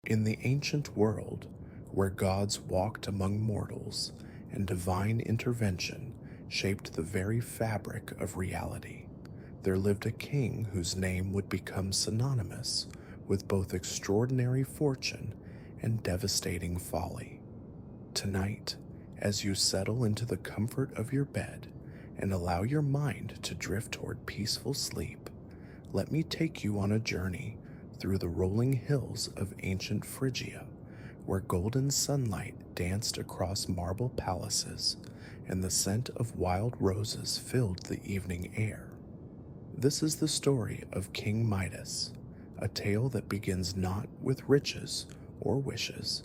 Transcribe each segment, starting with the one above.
In the ancient world, where gods walked among mortals and divine intervention shaped the very fabric of reality, there lived a king whose name would become synonymous with both extraordinary fortune and devastating folly. Tonight, as you settle into the comfort of your bed and allow your mind to drift toward peaceful sleep, let me take you on a journey through the rolling hills of ancient Phrygia, where golden sunlight danced across marble palaces and the scent of wild roses filled the evening air. This is the story of King Midas, a tale that begins not with riches or wishes,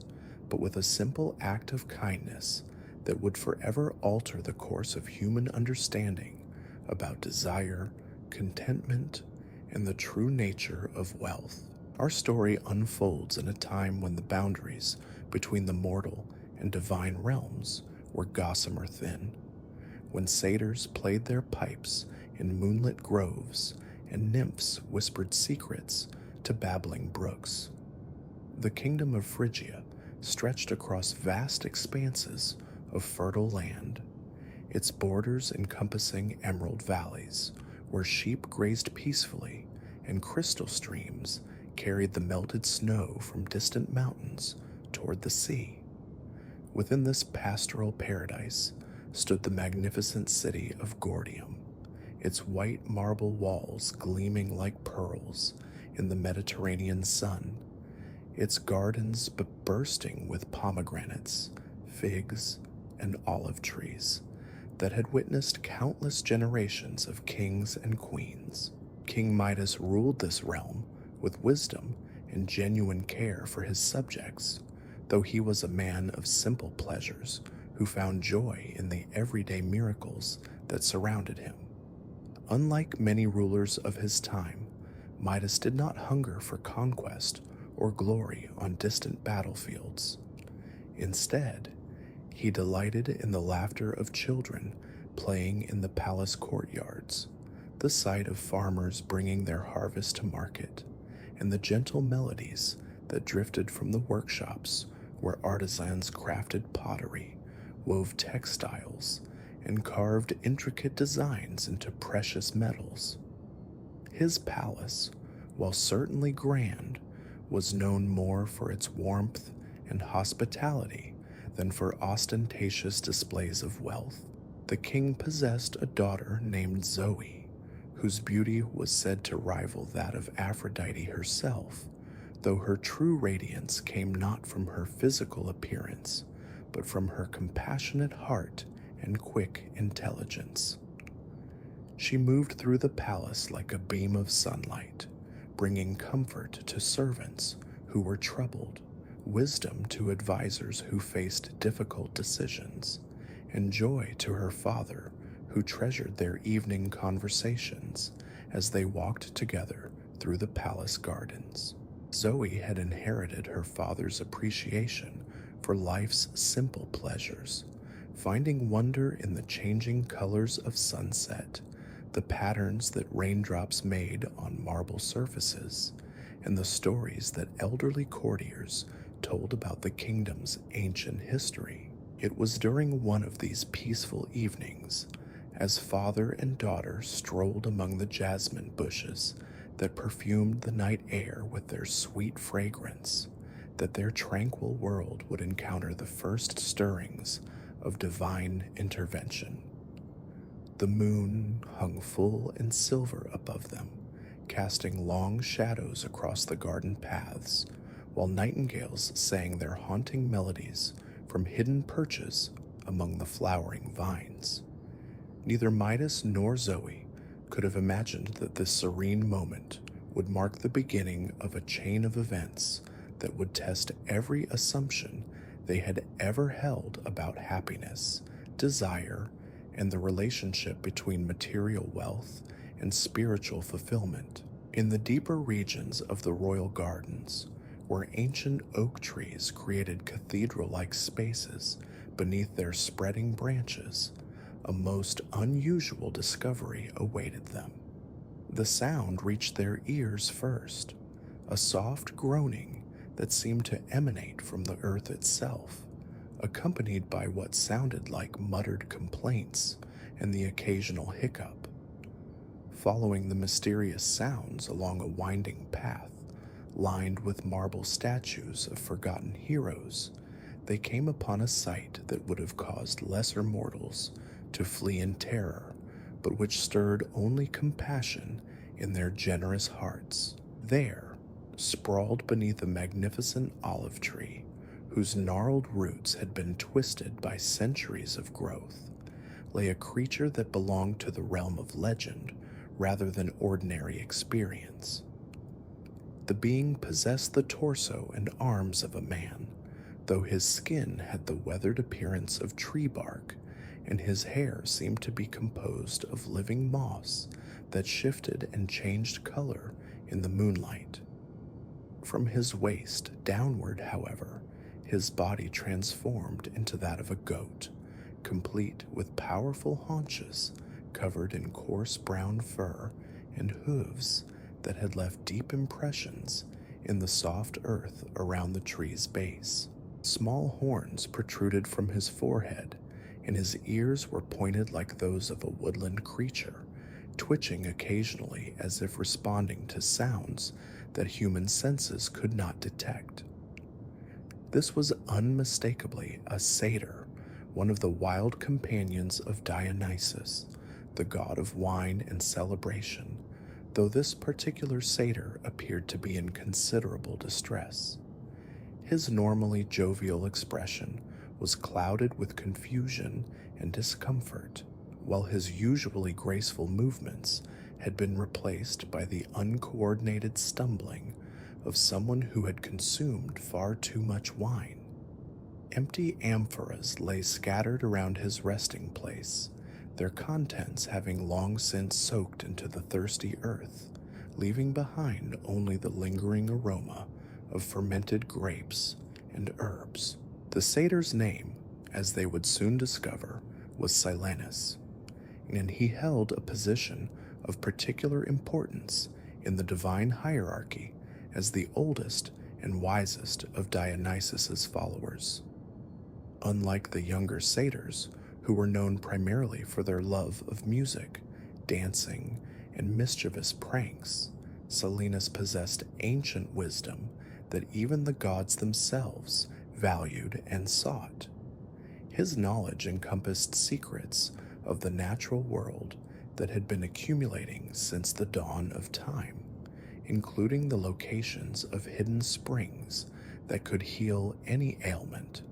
but with a simple act of kindness that would forever alter the course of human understanding about desire, contentment, and the true nature of wealth. Our story unfolds in a time when the boundaries between the mortal and divine realms were gossamer thin, when satyrs played their pipes in moonlit groves and nymphs whispered secrets to babbling brooks. The kingdom of Phrygia stretched across vast expanses of fertile land, its borders encompassing emerald valleys where sheep grazed peacefully and crystal streams carried the melted snow from distant mountains toward the sea. Within this pastoral paradise stood the magnificent city of Gordium, its white marble walls gleaming like pearls in the Mediterranean sun, its gardens bursting with pomegranates, figs, and olive trees that had witnessed countless generations of kings and queens. King Midas ruled this realm with wisdom and genuine care for his subjects, though he was a man of simple pleasures who found joy in the everyday miracles that surrounded him. Unlike many rulers of his time, Midas did not hunger for conquest or glory on distant battlefields. Instead, he delighted in the laughter of children playing in the palace courtyards, the sight of farmers bringing their harvest to market, and the gentle melodies that drifted from the workshops where artisans crafted pottery, wove textiles, and carved intricate designs into precious metals. His palace, while certainly grand, was known more for its warmth and hospitality than for ostentatious displays of wealth. The king possessed a daughter named Zoe, whose beauty was said to rival that of Aphrodite herself, though her true radiance came not from her physical appearance, but from her compassionate heart and quick intelligence. She moved through the palace like a beam of sunlight, bringing comfort to servants who were troubled, wisdom to advisors who faced difficult decisions, and joy to her father who treasured their evening conversations as they walked together through the palace gardens. Zoe had inherited her father's appreciation for life's simple pleasures, finding wonder in the changing colors of sunset, the patterns that raindrops made on marble surfaces, and the stories that elderly courtiers told about the kingdom's ancient history. It was during one of these peaceful evenings, as father and daughter strolled among the jasmine bushes that perfumed the night air with their sweet fragrance, that their tranquil world would encounter the first stirrings of divine intervention. The moon hung full and silver above them, casting long shadows across the garden paths, while nightingales sang their haunting melodies from hidden perches among the flowering vines. Neither Midas nor Zoe could have imagined that this serene moment would mark the beginning of a chain of events that would test every assumption they had ever held about happiness, desire, and the relationship between material wealth and spiritual fulfillment. In the deeper regions of the royal gardens, where ancient oak trees created cathedral-like spaces beneath their spreading branches, a most unusual discovery awaited them. The sound reached their ears first, a soft groaning that seemed to emanate from the earth itself, accompanied by what sounded like muttered complaints and the occasional hiccup. Following the mysterious sounds along a winding path lined with marble statues of forgotten heroes, they came upon a sight that would have caused lesser mortals to flee in terror, but which stirred only compassion in their generous hearts. There, sprawled beneath a magnificent olive tree, whose gnarled roots had been twisted by centuries of growth, lay a creature that belonged to the realm of legend rather than ordinary experience. The being possessed the torso and arms of a man, though his skin had the weathered appearance of tree bark, and his hair seemed to be composed of living moss that shifted and changed color in the moonlight. From his waist downward, however, his body transformed into that of a goat, complete with powerful haunches covered in coarse brown fur and hooves that had left deep impressions in the soft earth around the tree's base. Small horns protruded from his forehead, and his ears were pointed like those of a woodland creature, twitching occasionally as if responding to sounds that human senses could not detect. This was unmistakably a satyr, one of the wild companions of Dionysus, the god of wine and celebration, though this particular satyr appeared to be in considerable distress. His normally jovial expression was clouded with confusion and discomfort, while his usually graceful movements had been replaced by the uncoordinated stumbling of someone who had consumed far too much wine. Empty amphoras lay scattered around his resting place, their contents having long since soaked into the thirsty earth, leaving behind only the lingering aroma of fermented grapes and herbs. The satyr's name, as they would soon discover, was Silenus, and he held a position of particular importance in the divine hierarchy as the oldest and wisest of Dionysus's followers. Unlike the younger satyrs, who were known primarily for their love of music, dancing, and mischievous pranks, Silenus possessed ancient wisdom that even the gods themselves valued and sought. His knowledge encompassed secrets of the natural world that had been accumulating since the dawn of time, including the locations of hidden springs that could heal any ailment,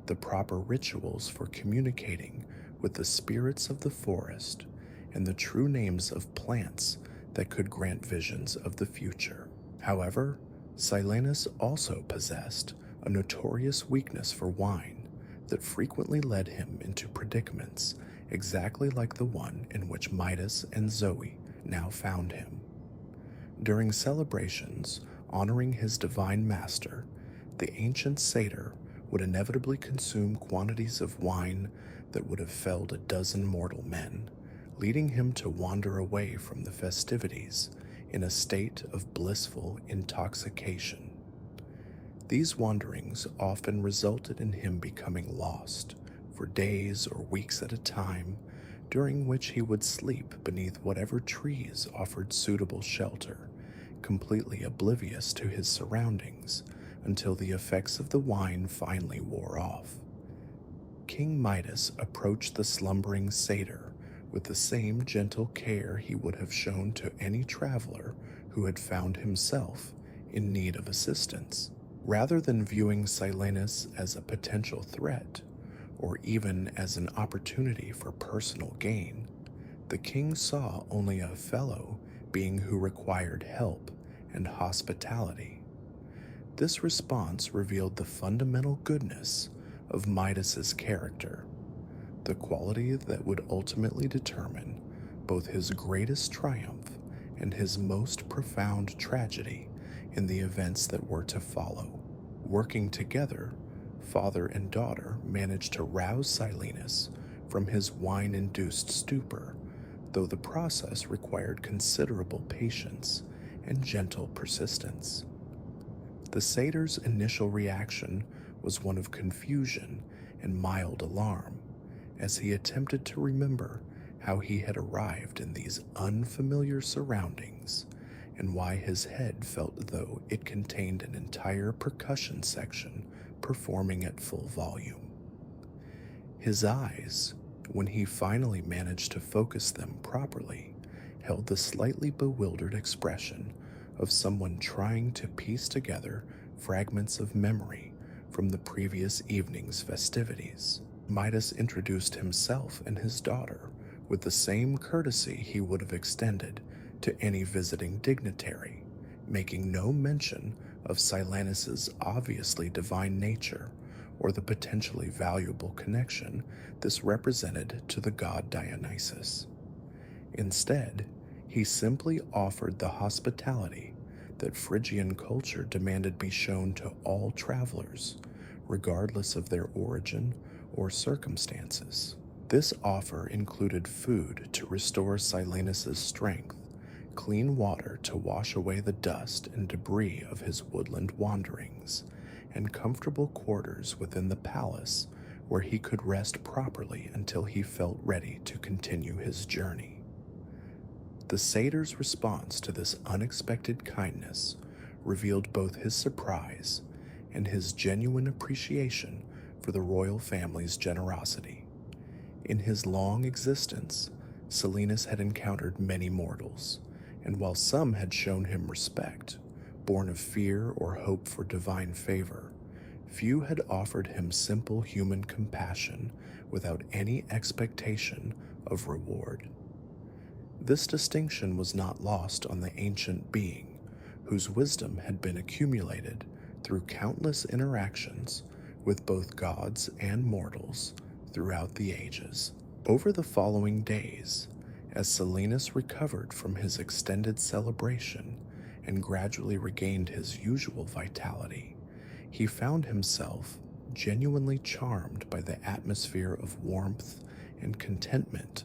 the proper rituals for communicating with the spirits of the forest, and the true names of plants that could grant visions of the future. However, Silenus also possessed a notorious weakness for wine that frequently led him into predicaments exactly like the one in which Midas and Zoe now found him. During celebrations honoring his divine master, the ancient satyr would inevitably consume quantities of wine that would have felled a dozen mortal men, leading him to wander away from the festivities in a state of blissful intoxication. These wanderings often resulted in him becoming lost for days or weeks at a time, during which he would sleep beneath whatever trees offered suitable shelter, completely oblivious to his surroundings until the effects of the wine finally wore off. King Midas approached the slumbering satyr with the same gentle care he would have shown to any traveler who had found himself in need of assistance. Rather than viewing Silenus as a potential threat, or even as an opportunity for personal gain, the king saw only a fellow being who required help and hospitality. This response revealed the fundamental goodness of Midas's character, the quality that would ultimately determine both his greatest triumph and his most profound tragedy in the events that were to follow. Working together, father and daughter managed to rouse Silenus from his wine-induced stupor, though the process required considerable patience and gentle persistence. The satyr's initial reaction was one of confusion and mild alarm as he attempted to remember how he had arrived in these unfamiliar surroundings and why his head felt as though it contained an entire percussion section performing at full volume. His eyes, when he finally managed to focus them properly, held the slightly bewildered expression of someone trying to piece together fragments of memory from the previous evening's festivities. Midas introduced himself and his daughter with the same courtesy he would have extended to any visiting dignitary, making no mention of Silenus's obviously divine nature or the potentially valuable connection this represented to the god Dionysus. Instead, he simply offered the hospitality that Phrygian culture demanded be shown to all travelers, regardless of their origin or circumstances. This offer included food to restore Silenus's strength, clean water to wash away the dust and debris of his woodland wanderings, and comfortable quarters within the palace where he could rest properly until he felt ready to continue his journey. The satyr's response to this unexpected kindness revealed both his surprise and his genuine appreciation for the royal family's generosity. In his long existence, Silenus had encountered many mortals, and while some had shown him respect, born of fear or hope for divine favor, few had offered him simple human compassion without any expectation of reward. This distinction was not lost on the ancient being, whose wisdom had been accumulated through countless interactions with both gods and mortals throughout the ages. Over the following days, as Silenus recovered from his extended celebration and gradually regained his usual vitality, he found himself genuinely charmed by the atmosphere of warmth and contentment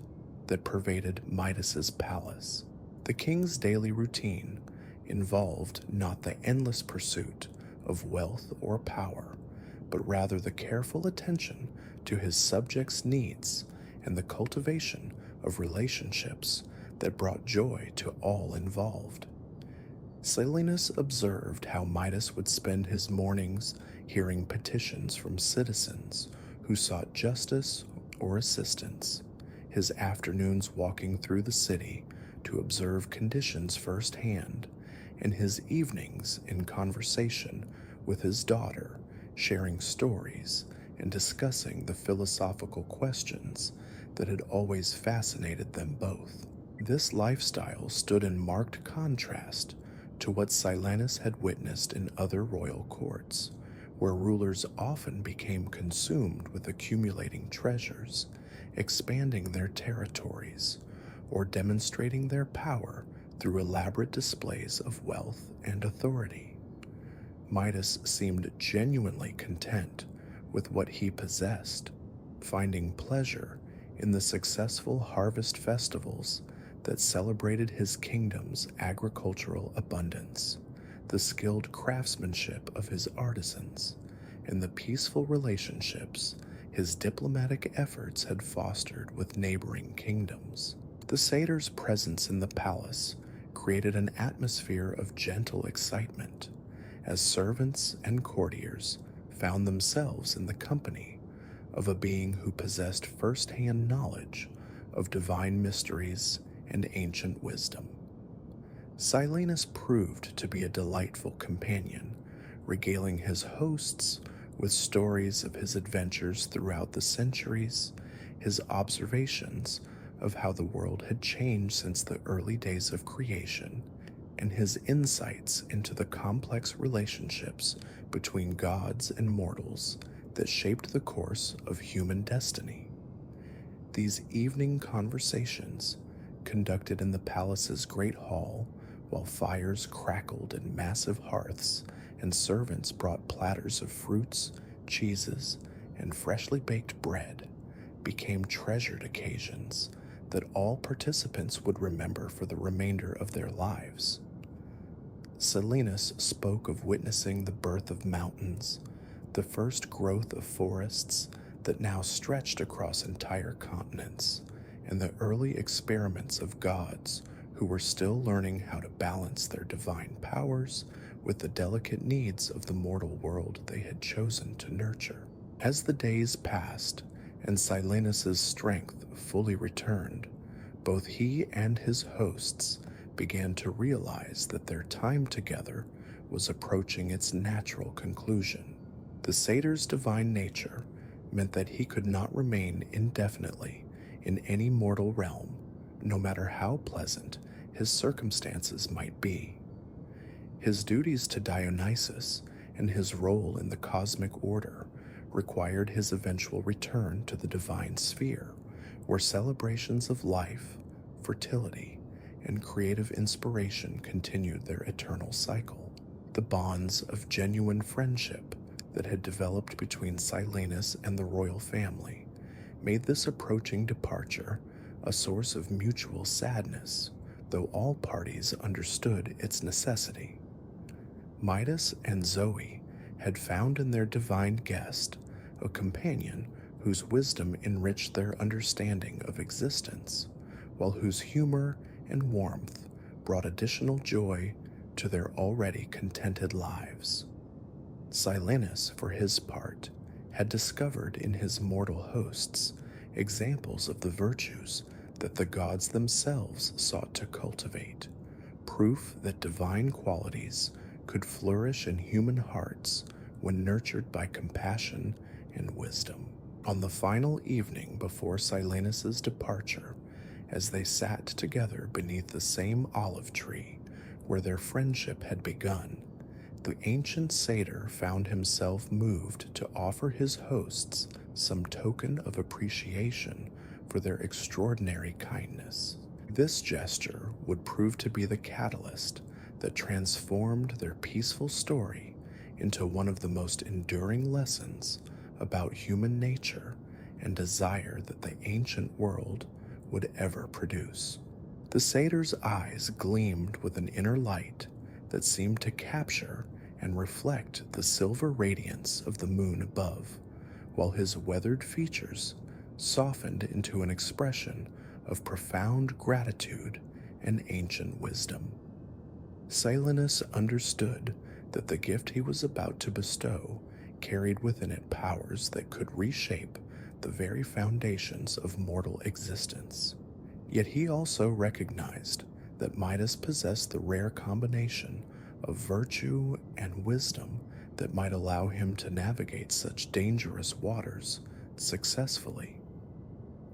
that pervaded Midas's palace. The king's daily routine involved not the endless pursuit of wealth or power, but rather the careful attention to his subjects' needs and the cultivation of relationships that brought joy to all involved. Silenus observed how Midas would spend his mornings hearing petitions from citizens who sought justice or assistance, his afternoons walking through the city to observe conditions firsthand, and his evenings in conversation with his daughter, sharing stories and discussing the philosophical questions that had always fascinated them both. This lifestyle stood in marked contrast to what Silenus had witnessed in other royal courts, where rulers often became consumed with accumulating treasures, expanding their territories, or demonstrating their power through elaborate displays of wealth and authority. Midas seemed genuinely content with what he possessed, finding pleasure in the successful harvest festivals that celebrated his kingdom's agricultural abundance, the skilled craftsmanship of his artisans, and the peaceful relationships his diplomatic efforts had fostered with neighboring kingdoms. The satyr's presence in the palace created an atmosphere of gentle excitement, as servants and courtiers found themselves in the company of a being who possessed first-hand knowledge of divine mysteries and ancient wisdom. Silenus proved to be a delightful companion, regaling his hosts with stories of his adventures throughout the centuries, his observations of how the world had changed since the early days of creation, and his insights into the complex relationships between gods and mortals that shaped the course of human destiny. These evening conversations, conducted in the palace's great hall, while fires crackled in massive hearths and servants brought platters of fruits, cheeses, and freshly baked bread, became treasured occasions that all participants would remember for the remainder of their lives. Silenus spoke of witnessing the birth of mountains, the first growth of forests that now stretched across entire continents, and the early experiments of gods who were still learning how to balance their divine powers with the delicate needs of the mortal world they had chosen to nurture. As the days passed and Silenus's strength fully returned, both he and his hosts began to realize that their time together was approaching its natural conclusion. The satyr's divine nature meant that he could not remain indefinitely in any mortal realm, no matter how pleasant his circumstances might be. His duties to Dionysus and his role in the cosmic order required his eventual return to the divine sphere, where celebrations of life, fertility, and creative inspiration continued their eternal cycle. The bonds of genuine friendship that had developed between Silenus and the royal family made this approaching departure a source of mutual sadness, though all parties understood its necessity. Midas and Zoe had found in their divine guest a companion whose wisdom enriched their understanding of existence, while whose humor and warmth brought additional joy to their already contented lives. Silenus, for his part, had discovered in his mortal hosts examples of the virtues that the gods themselves sought to cultivate, proof that divine qualities could flourish in human hearts when nurtured by compassion and wisdom. On the final evening before Silenus's departure, as they sat together beneath the same olive tree where their friendship had begun, the ancient satyr found himself moved to offer his hosts some token of appreciation for their extraordinary kindness. This gesture would prove to be the catalyst that transformed their peaceful story into one of the most enduring lessons about human nature and desire that the ancient world would ever produce. The satyr's eyes gleamed with an inner light that seemed to capture and reflect the silver radiance of the moon above, while his weathered features softened into an expression of profound gratitude and ancient wisdom. Silenus understood that the gift he was about to bestow carried within it powers that could reshape the very foundations of mortal existence. Yet he also recognized that Midas possessed the rare combination of virtue and wisdom that might allow him to navigate such dangerous waters successfully.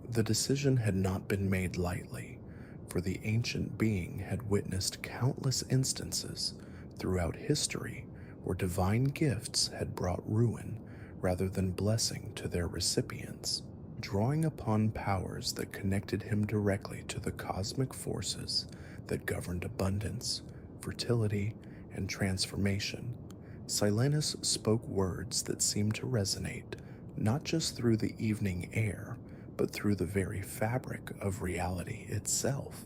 The decision had not been made lightly, for the ancient being had witnessed countless instances throughout history where divine gifts had brought ruin rather than blessing to their recipients. Drawing upon powers that connected him directly to the cosmic forces that governed abundance, fertility, and transformation, Silenus spoke words that seemed to resonate not just through the evening air, but through the very fabric of reality itself.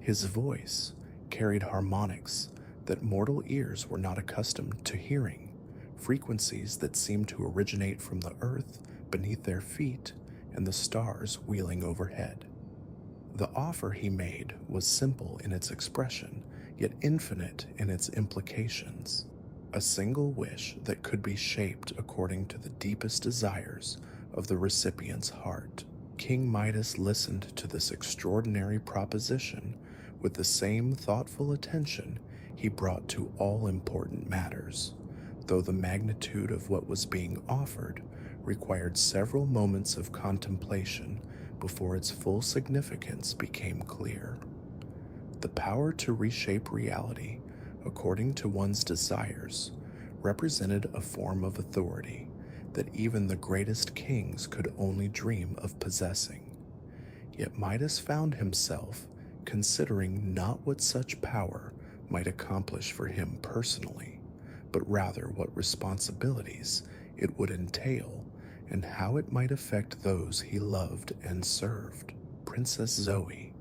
His voice carried harmonics that mortal ears were not accustomed to hearing, frequencies that seemed to originate from the earth beneath their feet and the stars wheeling overhead. The offer he made was simple in its expression, yet infinite in its implications. A single wish that could be shaped according to the deepest desires of the recipient's heart. King Midas listened to this extraordinary proposition with the same thoughtful attention he brought to all important matters, though the magnitude of what was being offered required several moments of contemplation before its full significance became clear. The power to reshape reality according to one's desires represented a form of authority that even the greatest kings could only dream of possessing. Yet Midas found himself considering not what such power might accomplish for him personally, but rather what responsibilities it would entail and how it might affect those he loved and served. Princess Zoe,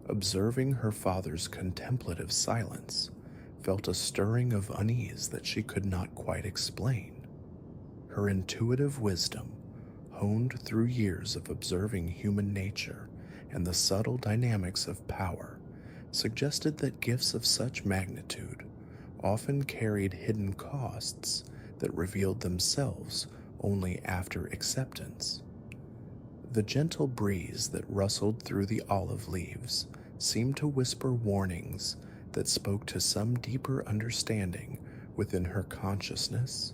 observing her father's contemplative silence, felt a stirring of unease that she could not quite explain. Her intuitive wisdom, honed through years of observing human nature and the subtle dynamics of power, suggested that gifts of such magnitude often carried hidden costs that revealed themselves only after acceptance. The gentle breeze that rustled through the olive leaves seemed to whisper warnings that spoke to some deeper understanding within her consciousness,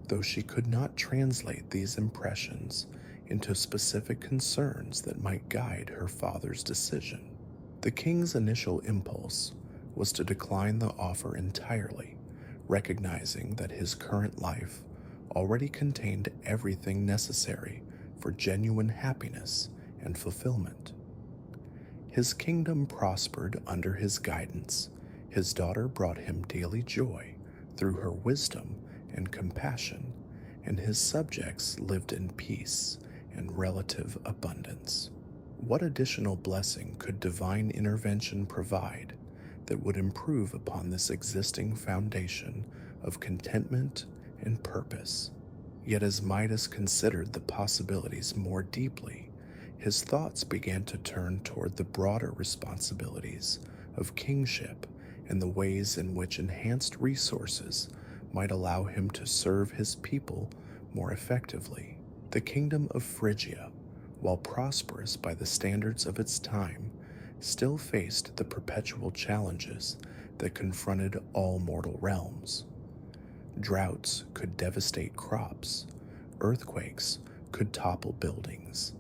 though she could not translate these impressions into specific concerns that might guide her father's decision. The king's initial impulse was to decline the offer entirely, recognizing that his current life already contained everything necessary for genuine happiness and fulfillment. His kingdom prospered under his guidance. His daughter brought him daily joy through her wisdom and compassion, and his subjects lived in peace and relative abundance. What additional blessing could divine intervention provide that would improve upon this existing foundation of contentment and purpose? Yet as Midas considered the possibilities more deeply, his thoughts began to turn toward the broader responsibilities of kingship and the ways in which enhanced resources might allow him to serve his people more effectively. The kingdom of Phrygia, while prosperous by the standards of its time, still faced the perpetual challenges that confronted all mortal realms. Droughts could devastate crops, earthquakes could topple buildings,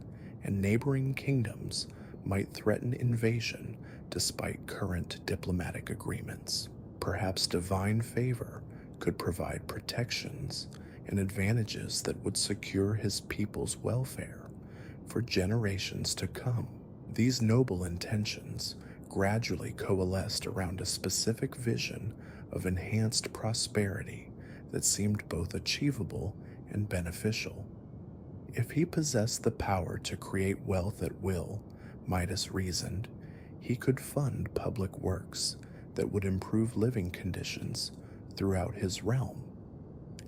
and neighboring kingdoms might threaten invasion despite current diplomatic agreements. Perhaps divine favor could provide protections and advantages that would secure his people's welfare for generations to come. These noble intentions gradually coalesced around a specific vision of enhanced prosperity that seemed both achievable and beneficial. If he possessed the power to create wealth at will, Midas reasoned, he could fund public works that would improve living conditions throughout his realm.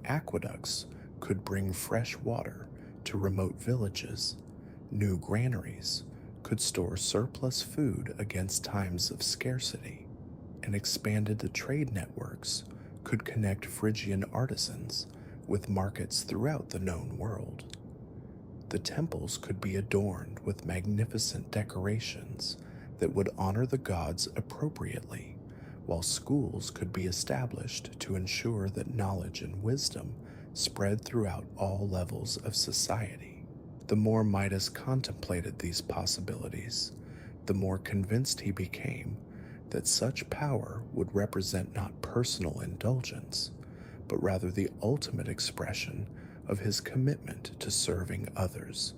Aqueducts could bring fresh water to remote villages. New granaries could store surplus food against times of scarcity, and expanded trade networks could connect Phrygian artisans with markets throughout the known world. The temples could be adorned with magnificent decorations that would honor the gods appropriately, while schools could be established to ensure that knowledge and wisdom spread throughout all levels of society. The more Midas contemplated these possibilities, the more convinced he became that such power would represent not personal indulgence, but rather the ultimate expression of his commitment to serving others.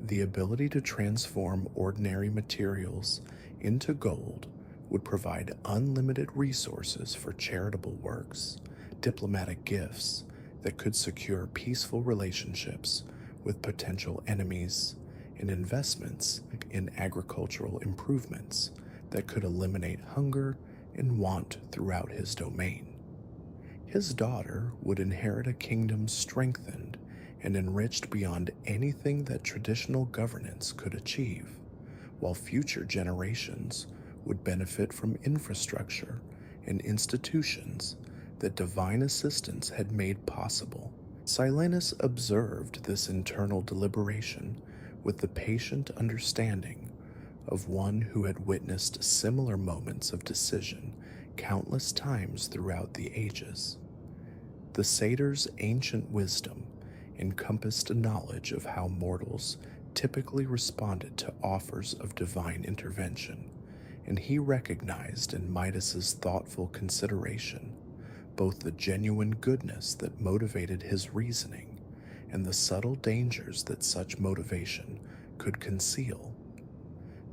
The ability to transform ordinary materials into gold would provide unlimited resources for charitable works, diplomatic gifts that could secure peaceful relationships with potential enemies, and investments in agricultural improvements that could eliminate hunger and want throughout his domain. His daughter would inherit a kingdom strengthened and enriched beyond anything that traditional governance could achieve, while future generations would benefit from infrastructure and institutions that divine assistance had made possible. Silenus observed this internal deliberation with the patient understanding of one who had witnessed similar moments of decision countless times throughout the ages. The satyr's ancient wisdom encompassed a knowledge of how mortals typically responded to offers of divine intervention, and he recognized in Midas's thoughtful consideration both the genuine goodness that motivated his reasoning and the subtle dangers that such motivation could conceal.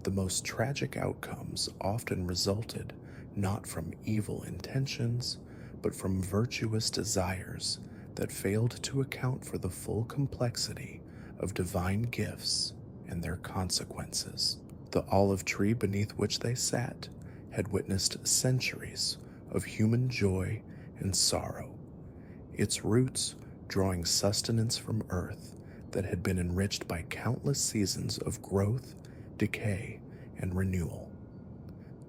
The most tragic outcomes often resulted not from evil intentions, but from virtuous desires that failed to account for the full complexity of divine gifts and their consequences. The olive tree beneath which they sat had witnessed centuries of human joy and sorrow, its roots drawing sustenance from earth that had been enriched by countless seasons of growth, decay, and renewal.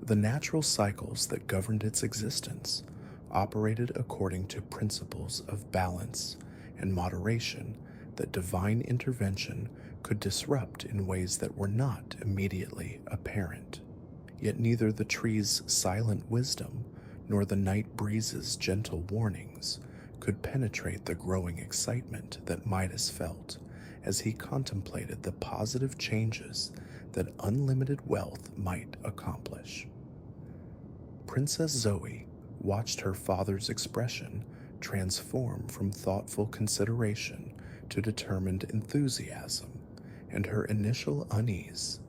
The natural cycles that governed its existence operated according to principles of balance and moderation that divine intervention could disrupt in ways that were not immediately apparent. Yet neither the tree's silent wisdom nor the night breeze's gentle warnings could penetrate the growing excitement that Midas felt as he contemplated the positive changes that unlimited wealth might accomplish. Princess Zoe watched her father's expression transform from thoughtful consideration to determined enthusiasm, and her initial unease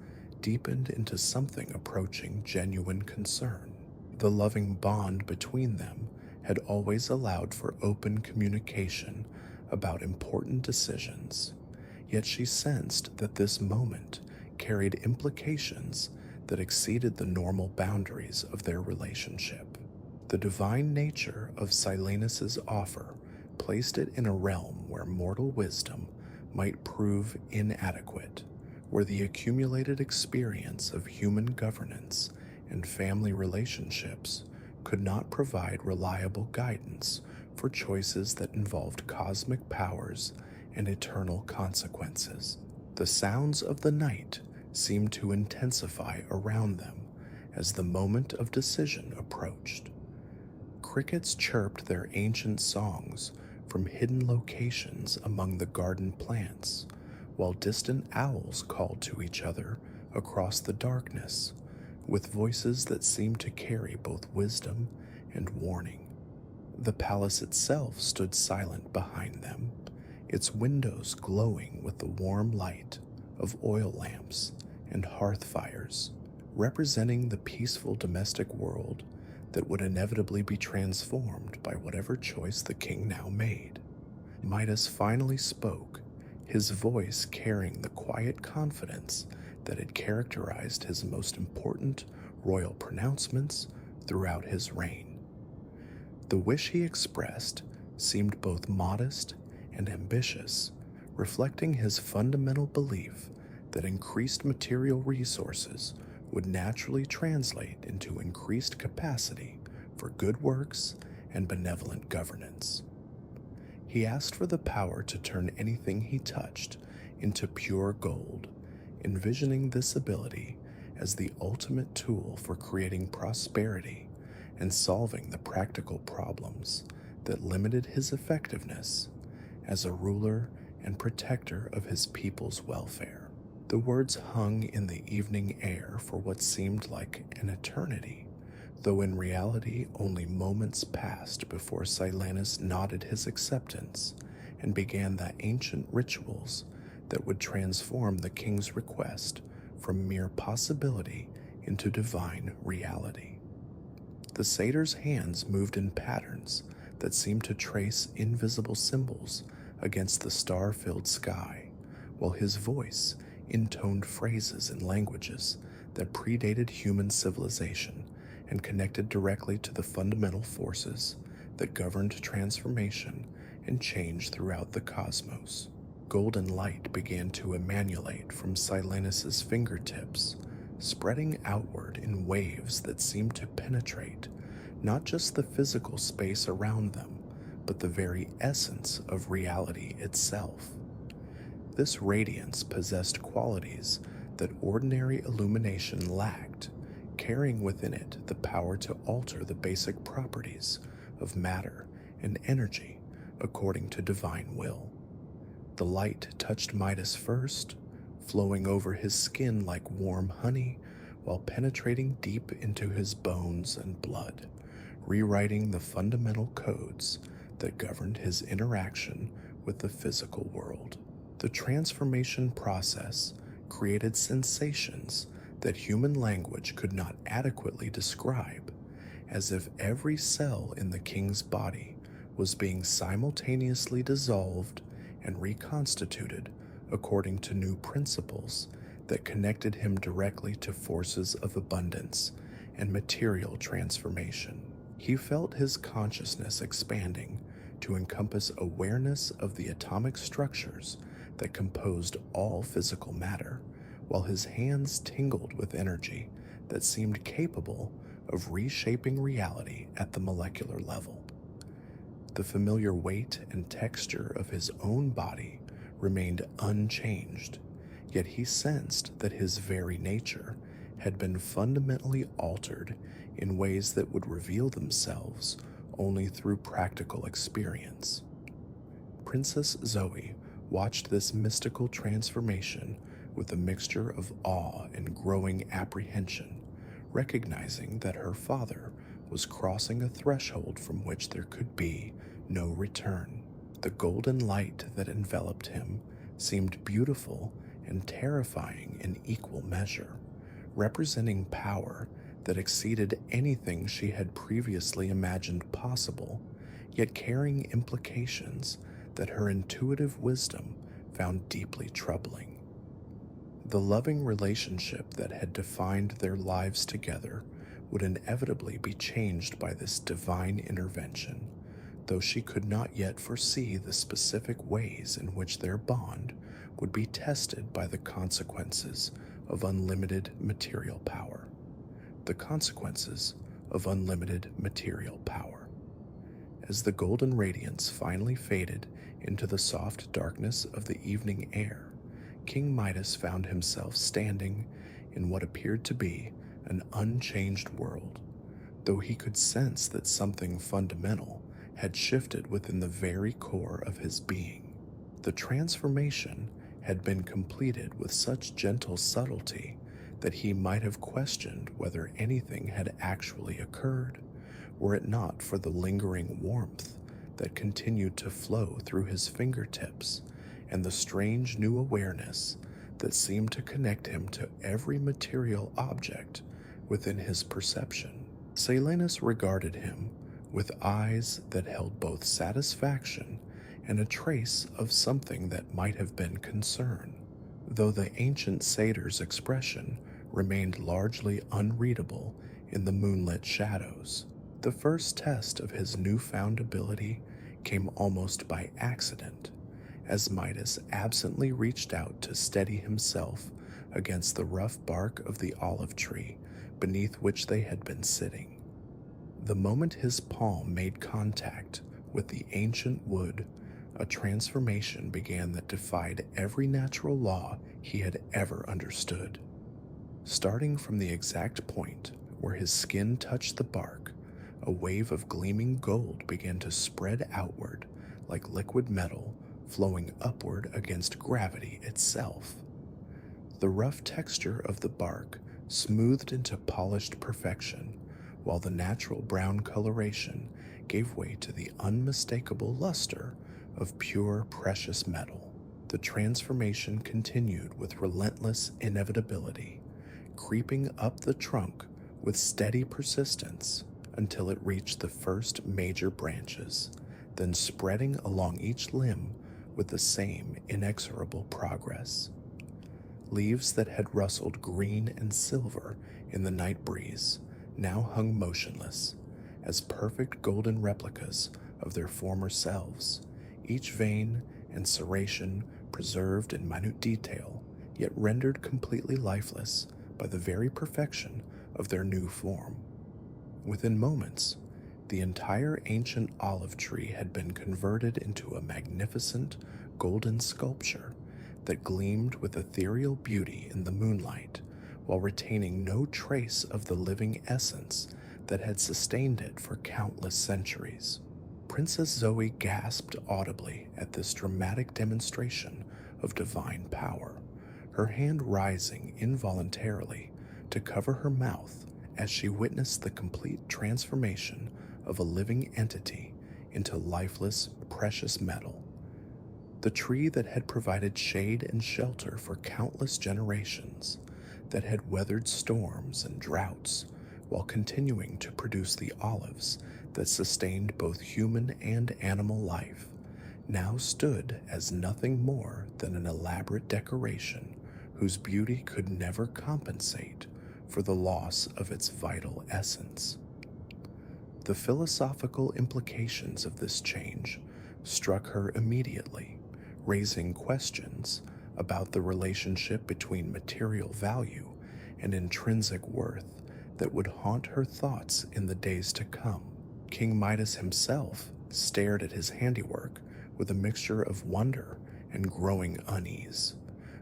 deepened into something approaching genuine concern. The loving bond between them had always allowed for open communication about important decisions, yet she sensed that this moment carried implications that exceeded the normal boundaries of their relationship. The divine nature of Silenus's offer placed it in a realm where mortal wisdom might prove inadequate, where the accumulated experience of human governance and family relationships could not provide reliable guidance for choices that involved cosmic powers and eternal consequences. The sounds of the night seemed to intensify around them as the moment of decision approached. Crickets chirped their ancient songs from hidden locations among the garden plants, while distant owls called to each other across the darkness with voices that seemed to carry both wisdom and warning. The palace itself stood silent behind them, its windows glowing with the warm light of oil lamps and hearth fires, representing the peaceful domestic world that would inevitably be transformed by whatever choice the king now made. Midas finally spoke, his voice carrying the quiet confidence that had characterized his most important royal pronouncements throughout his reign. The wish he expressed seemed both modest and ambitious, reflecting his fundamental belief that increased material resources would naturally translate into increased capacity for good works and benevolent governance. He asked for the power to turn anything he touched into pure gold, envisioning this ability as the ultimate tool for creating prosperity and solving the practical problems that limited his effectiveness as a ruler and protector of his people's welfare. The words hung in the evening air for what seemed like an eternity, though in reality only moments passed before Silenus nodded his acceptance and began the ancient rituals that would transform the king's request from mere possibility into divine reality. The satyr's hands moved in patterns that seemed to trace invisible symbols against the star-filled sky, while his voice intoned phrases and languages that predated human civilization and connected directly to the fundamental forces that governed transformation and change throughout the cosmos. Golden light began to emanate from Silenus's fingertips, spreading outward in waves that seemed to penetrate not just the physical space around them, but the very essence of reality itself. This radiance possessed qualities that ordinary illumination lacked, carrying within it the power to alter the basic properties of matter and energy according to divine will. The light touched Midas first, flowing over his skin like warm honey while penetrating deep into his bones and blood, rewriting the fundamental codes that governed his interaction with the physical world. The transformation process created sensations that human language could not adequately describe, as if every cell in the king's body was being simultaneously dissolved and reconstituted according to new principles that connected him directly to forces of abundance and material transformation. He felt his consciousness expanding to encompass awareness of the atomic structures that composed all physical matter, while his hands tingled with energy that seemed capable of reshaping reality at the molecular level. The familiar weight and texture of his own body remained unchanged, yet he sensed that his very nature had been fundamentally altered in ways that would reveal themselves only through practical experience. Princess Zoe watched this mystical transformation with a mixture of awe and growing apprehension, recognizing that her father was crossing a threshold from which there could be no return. The golden light that enveloped him seemed beautiful and terrifying in equal measure, representing power that exceeded anything she had previously imagined possible, yet carrying implications that her intuitive wisdom found deeply troubling. The loving relationship that had defined their lives together would inevitably be changed by this divine intervention, though she could not yet foresee the specific ways in which their bond would be tested by the consequences of unlimited material power. The consequences of unlimited material power. As the golden radiance finally faded into the soft darkness of the evening air, King Midas found himself standing in what appeared to be an unchanged world, though he could sense that something fundamental had shifted within the very core of his being. The transformation had been completed with such gentle subtlety that he might have questioned whether anything had actually occurred, were it not for the lingering warmth that continued to flow through his fingertips and the strange new awareness that seemed to connect him to every material object within his perception. Silenus regarded him with eyes that held both satisfaction and a trace of something that might have been concern, though the ancient satyr's expression remained largely unreadable in the moonlit shadows. The first test of his newfound ability came almost by accident, as Midas absently reached out to steady himself against the rough bark of the olive tree beneath which they had been sitting. The moment his palm made contact with the ancient wood, a transformation began that defied every natural law he had ever understood. Starting from the exact point where his skin touched the bark, a wave of gleaming gold began to spread outward like liquid metal flowing upward against gravity itself. The rough texture of the bark smoothed into polished perfection, while the natural brown coloration gave way to the unmistakable luster of pure precious metal. The transformation continued with relentless inevitability, creeping up the trunk with steady persistence until it reached the first major branches, then spreading along each limb with the same inexorable progress. Leaves that had rustled green and silver in the night breeze now hung motionless, as perfect golden replicas of their former selves, each vein and serration preserved in minute detail, yet rendered completely lifeless by the very perfection of their new form. Within moments, the entire ancient olive tree had been converted into a magnificent golden sculpture that gleamed with ethereal beauty in the moonlight, while retaining no trace of the living essence that had sustained it for countless centuries. Princess Zoe gasped audibly at this dramatic demonstration of divine power, her hand rising involuntarily to cover her mouth as she witnessed the complete transformation of a living entity into lifeless, precious metal. The tree that had provided shade and shelter for countless generations, that had weathered storms and droughts while continuing to produce the olives that sustained both human and animal life, now stood as nothing more than an elaborate decoration whose beauty could never compensate for the loss of its vital essence. The philosophical implications of this change struck her immediately, raising questions about the relationship between material value and intrinsic worth that would haunt her thoughts in the days to come. King Midas himself stared at his handiwork with a mixture of wonder and growing unease,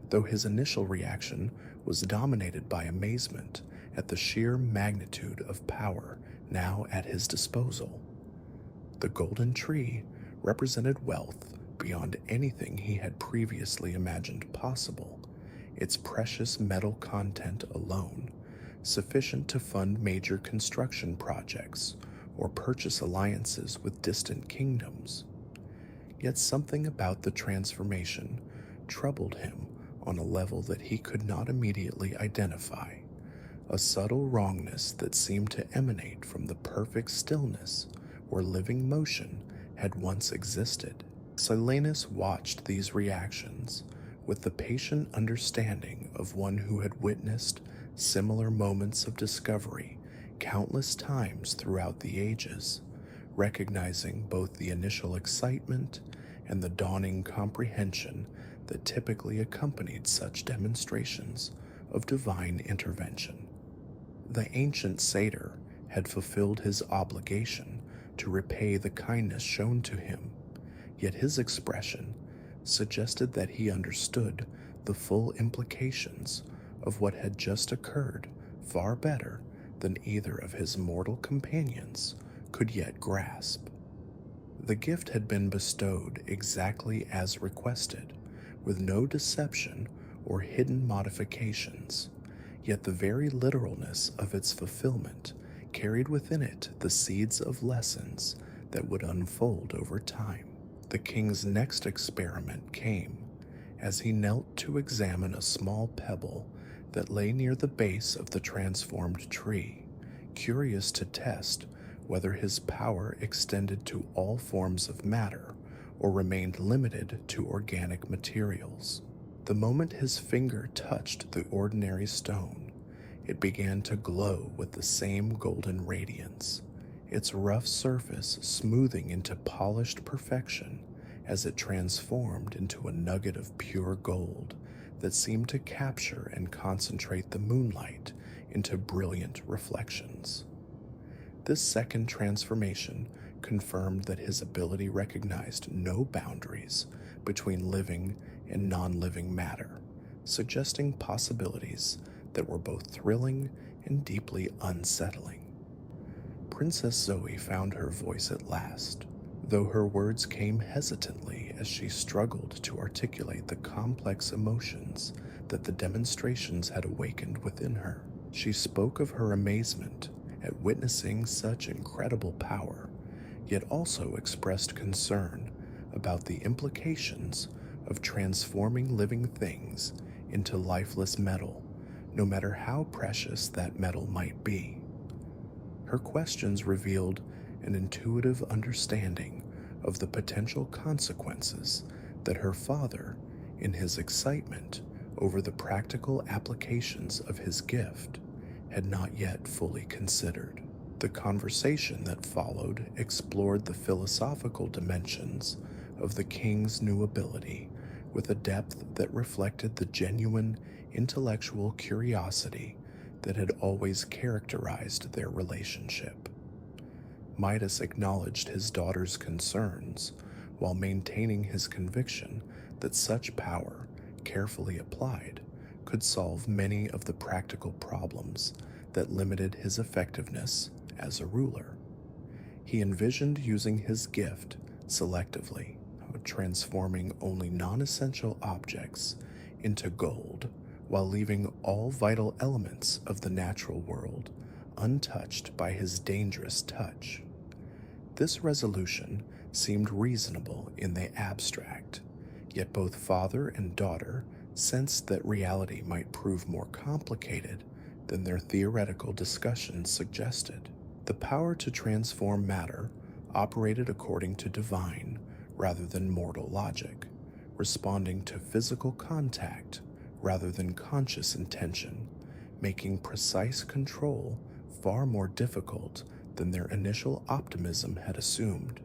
though his initial reaction was dominated by amazement at the sheer magnitude of power now at his disposal. The golden tree represented wealth beyond anything he had previously imagined possible, its precious metal content alone sufficient to fund major construction projects or purchase alliances with distant kingdoms. Yet something about the transformation troubled him on a level that he could not immediately identify, a subtle wrongness that seemed to emanate from the perfect stillness where living motion had once existed. Silenus watched these reactions with the patient understanding of one who had witnessed similar moments of discovery countless times throughout the ages, recognizing both the initial excitement and the dawning comprehension that typically accompanied such demonstrations of divine intervention. The ancient satyr had fulfilled his obligation to repay the kindness shown to him, yet his expression suggested that he understood the full implications of what had just occurred far better than either of his mortal companions could yet grasp. The gift had been bestowed exactly as requested, with no deception or hidden modifications, yet the very literalness of its fulfillment carried within it the seeds of lessons that would unfold over time. The king's next experiment came as he knelt to examine a small pebble that lay near the base of the transformed tree, curious to test whether his power extended to all forms of matter or remained limited to organic materials. The moment his finger touched the ordinary stone, it began to glow with the same golden radiance, its rough surface smoothing into polished perfection as it transformed into a nugget of pure gold that seemed to capture and concentrate the moonlight into brilliant reflections. This second transformation confirmed that his ability recognized no boundaries between living and non-living matter, suggesting possibilities that were both thrilling and deeply unsettling. Princess Zoe found her voice at last, though her words came hesitantly as she struggled to articulate the complex emotions that the demonstrations had awakened within her. She spoke of her amazement at witnessing such incredible power, yet also expressed concern about the implications of transforming living things into lifeless metal, no matter how precious that metal might be. Her questions revealed an intuitive understanding of the potential consequences that her father, in his excitement over the practical applications of his gift, had not yet fully considered. The conversation that followed explored the philosophical dimensions of the king's new ability with a depth that reflected the genuine intellectual curiosity that had always characterized their relationship. Midas acknowledged his daughter's concerns while maintaining his conviction that such power, carefully applied, could solve many of the practical problems that limited his effectiveness as a ruler. He envisioned using his gift selectively, transforming only non-essential objects into gold while leaving all vital elements of the natural world untouched by his dangerous touch. This resolution seemed reasonable in the abstract, yet both father and daughter sensed that reality might prove more complicated than their theoretical discussions suggested. The power to transform matter operated according to divine rather than mortal logic, responding to physical contact rather than conscious intention, making precise control far more difficult than their initial optimism had assumed.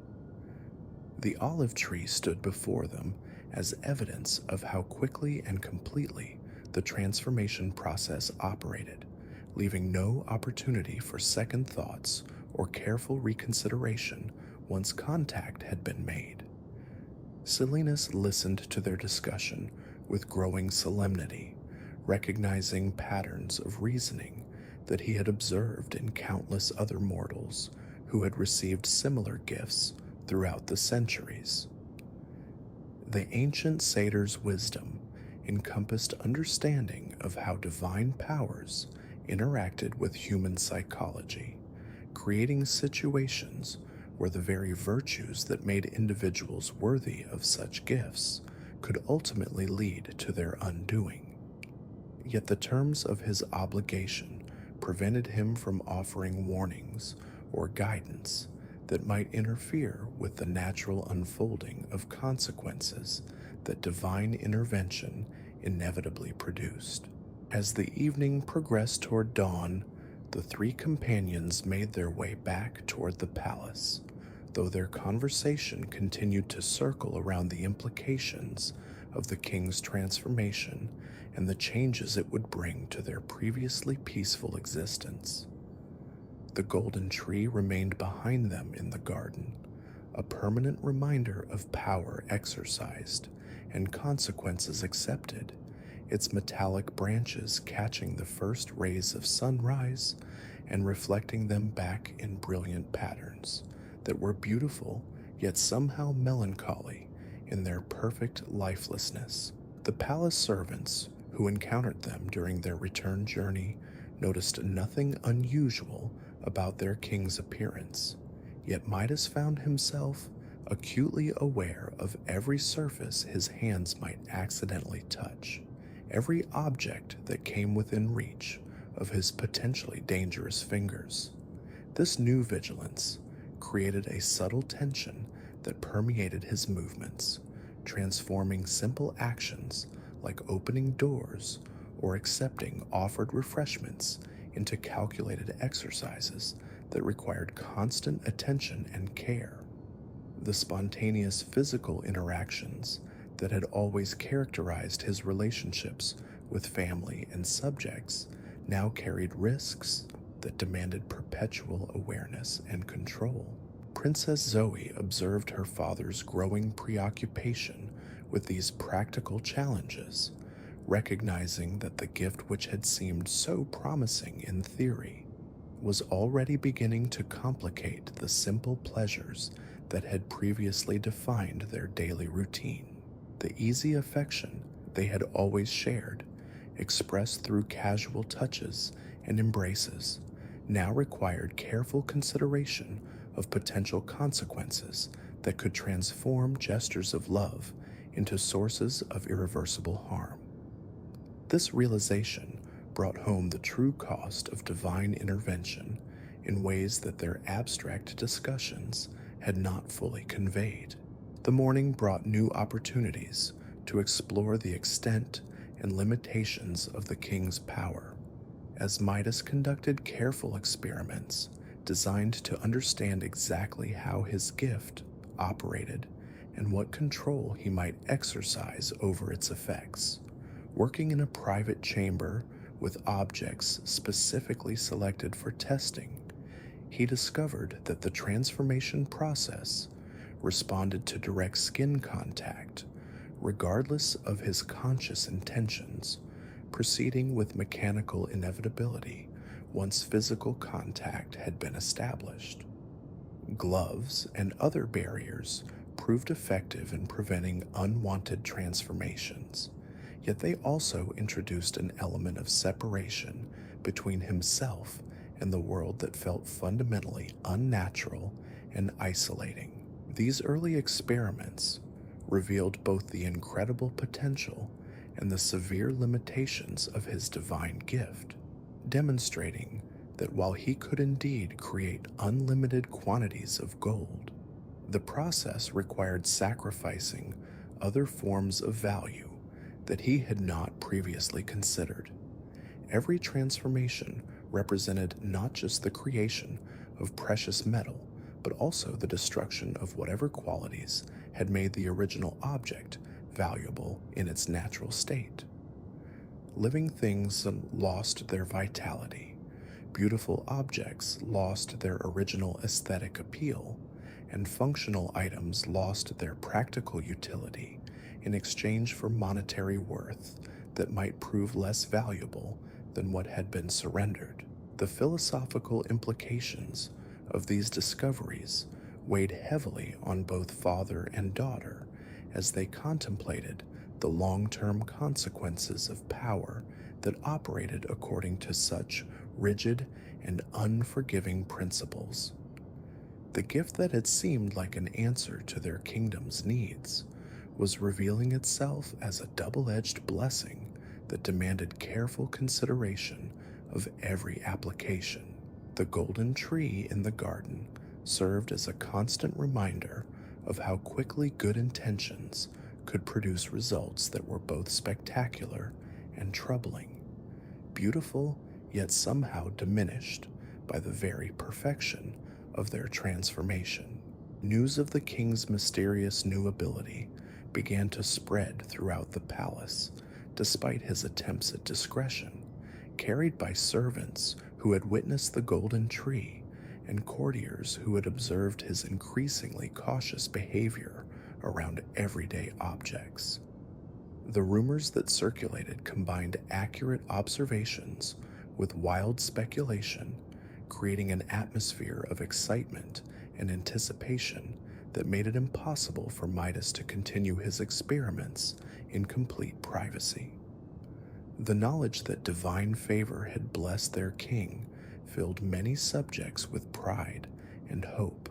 The olive tree stood before them as evidence of how quickly and completely the transformation process operated, leaving no opportunity for second thoughts or careful reconsideration once contact had been made. Silenus listened to their discussion with growing solemnity, recognizing patterns of reasoning that he had observed in countless other mortals who had received similar gifts throughout the centuries. The ancient satyr's wisdom encompassed understanding of how divine powers interacted with human psychology, creating situations where the very virtues that made individuals worthy of such gifts could ultimately lead to their undoing. Yet the terms of his obligation prevented him from offering warnings or guidance that might interfere with the natural unfolding of consequences that divine intervention inevitably produced. As the evening progressed toward dawn, the three companions made their way back toward the palace, though their conversation continued to circle around the implications of the king's transformation and the changes it would bring to their previously peaceful existence. The golden tree remained behind them in the garden, a permanent reminder of power exercised and consequences accepted, its metallic branches catching the first rays of sunrise and reflecting them back in brilliant patterns that were beautiful yet somehow melancholy in their perfect lifelessness. The palace servants who encountered them during their return journey noticed nothing unusual about their king's appearance, yet Midas found himself acutely aware of every surface his hands might accidentally touch, every object that came within reach of his potentially dangerous fingers. This new vigilance created a subtle tension that permeated his movements, transforming simple actions like opening doors or accepting offered refreshments into calculated exercises that required constant attention and care. The spontaneous physical interactions that had always characterized his relationships with family and subjects now carried risks that demanded perpetual awareness and control. Princess Zoe observed her father's growing preoccupation with these practical challenges, recognizing that the gift which had seemed so promising in theory was already beginning to complicate the simple pleasures that had previously defined their daily routine. The easy affection they had always shared, expressed through casual touches and embraces, now required careful consideration of potential consequences that could transform gestures of love into sources of irreversible harm. This realization brought home the true cost of divine intervention in ways that their abstract discussions had not fully conveyed. The morning brought new opportunities to explore the extent and limitations of the king's power, as Midas conducted careful experiments designed to understand exactly how his gift operated and what control he might exercise over its effects. Working in a private chamber with objects specifically selected for testing, he discovered that the transformation process responded to direct skin contact, regardless of his conscious intentions, proceeding with mechanical inevitability once physical contact had been established. Gloves and other barriers proved effective in preventing unwanted transformations, yet they also introduced an element of separation between himself and the world that felt fundamentally unnatural and isolating. These early experiments revealed both the incredible potential and the severe limitations of his divine gift, demonstrating that while he could indeed create unlimited quantities of gold, the process required sacrificing other forms of value that he had not previously considered. Every transformation represented not just the creation of precious metal, but also the destruction of whatever qualities had made the original object valuable in its natural state. Living things lost their vitality, beautiful objects lost their original aesthetic appeal, and functional items lost their practical utility in exchange for monetary worth that might prove less valuable than what had been surrendered. The philosophical implications of these discoveries weighed heavily on both father and daughter as they contemplated the long-term consequences of power that operated according to such rigid and unforgiving principles. The gift that had seemed like an answer to their kingdom's needs was revealing itself as a double-edged blessing that demanded careful consideration of every application. The golden tree in the garden served as a constant reminder of how quickly good intentions could produce results that were both spectacular and troubling, beautiful yet somehow diminished by the very perfection of their transformation. News of the king's mysterious new ability began to spread throughout the palace, despite his attempts at discretion, carried by servants who had witnessed the golden tree and courtiers who had observed his increasingly cautious behavior around everyday objects. The rumors that circulated combined accurate observations with wild speculation, creating an atmosphere of excitement and anticipation that made it impossible for Midas to continue his experiments in complete privacy. The knowledge that divine favor had blessed their king filled many subjects with pride and hope,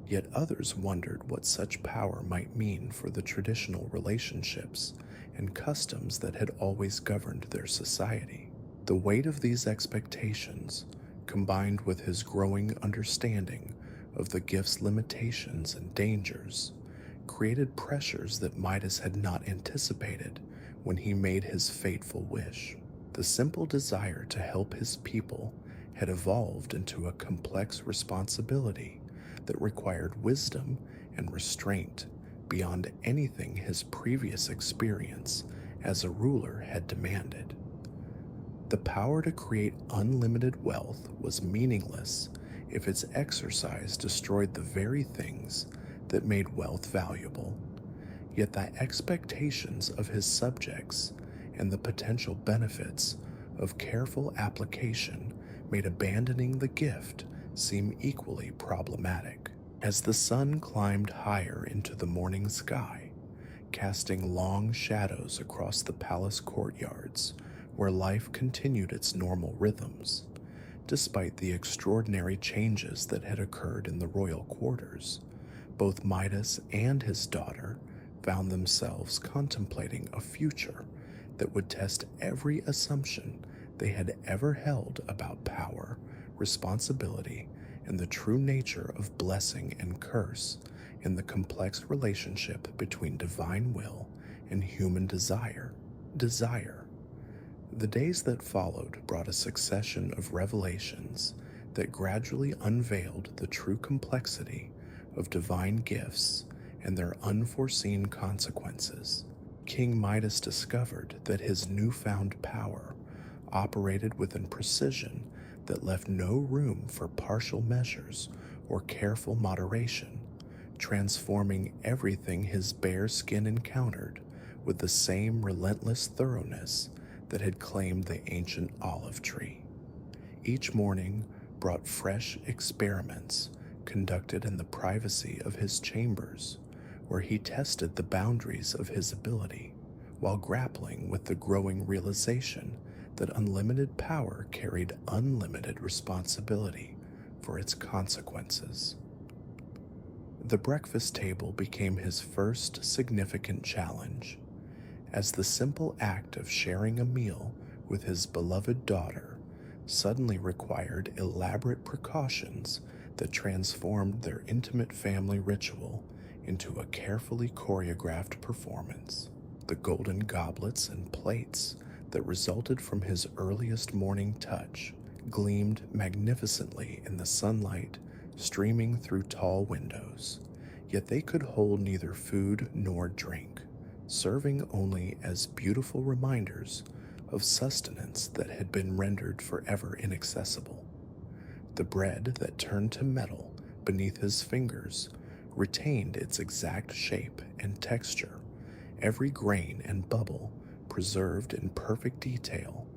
yet others wondered what such power might mean for the traditional relationships and customs that had always governed their society. The weight of these expectations, combined with his growing understanding of the gift's limitations and dangers, created pressures that Midas had not anticipated when he made his fateful wish. The simple desire to help his people had evolved into a complex responsibility that required wisdom and restraint beyond anything his previous experience as a ruler had demanded. The power to create unlimited wealth was meaningless if its exercise destroyed the very things that made wealth valuable. Yet the expectations of his subjects and the potential benefits of careful application made abandoning the gift seem equally problematic. As the sun climbed higher into the morning sky, casting long shadows across the palace courtyards where life continued its normal rhythms, despite the extraordinary changes that had occurred in the royal quarters, both Midas and his daughter found themselves contemplating a future that would test every assumption they had ever held about power, responsibility, and the true nature of blessing and curse in the complex relationship between divine will and human desire. The days that followed brought a succession of revelations that gradually unveiled the true complexity of divine gifts and their unforeseen consequences. King Midas discovered that his newfound power operated with a precision that left no room for partial measures or careful moderation, transforming everything his bare skin encountered with the same relentless thoroughness that had claimed the ancient olive tree. Each morning brought fresh experiments conducted in the privacy of his chambers, where he tested the boundaries of his ability, while grappling with the growing realization that unlimited power carried unlimited responsibility for its consequences. The breakfast table became his first significant challenge, as the simple act of sharing a meal with his beloved daughter suddenly required elaborate precautions that transformed their intimate family ritual into a carefully choreographed performance. The golden goblets and plates that resulted from his earliest morning touch gleamed magnificently in the sunlight streaming through tall windows, yet they could hold neither food nor drink, serving only as beautiful reminders of sustenance that had been rendered forever inaccessible. The bread that turned to metal beneath his fingers retained its exact shape and texture, every grain and bubble preserved in perfect detail,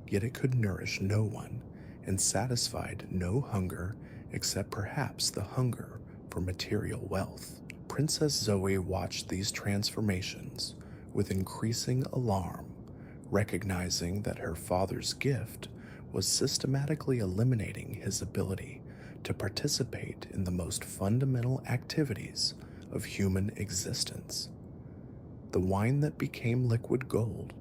yet it could nourish no one and satisfied no hunger except perhaps the hunger for material wealth. Princess Zoe watched these transformations with increasing alarm, recognizing that her father's gift was systematically eliminating his ability to participate in the most fundamental activities of human existence. The wine that became liquid gold,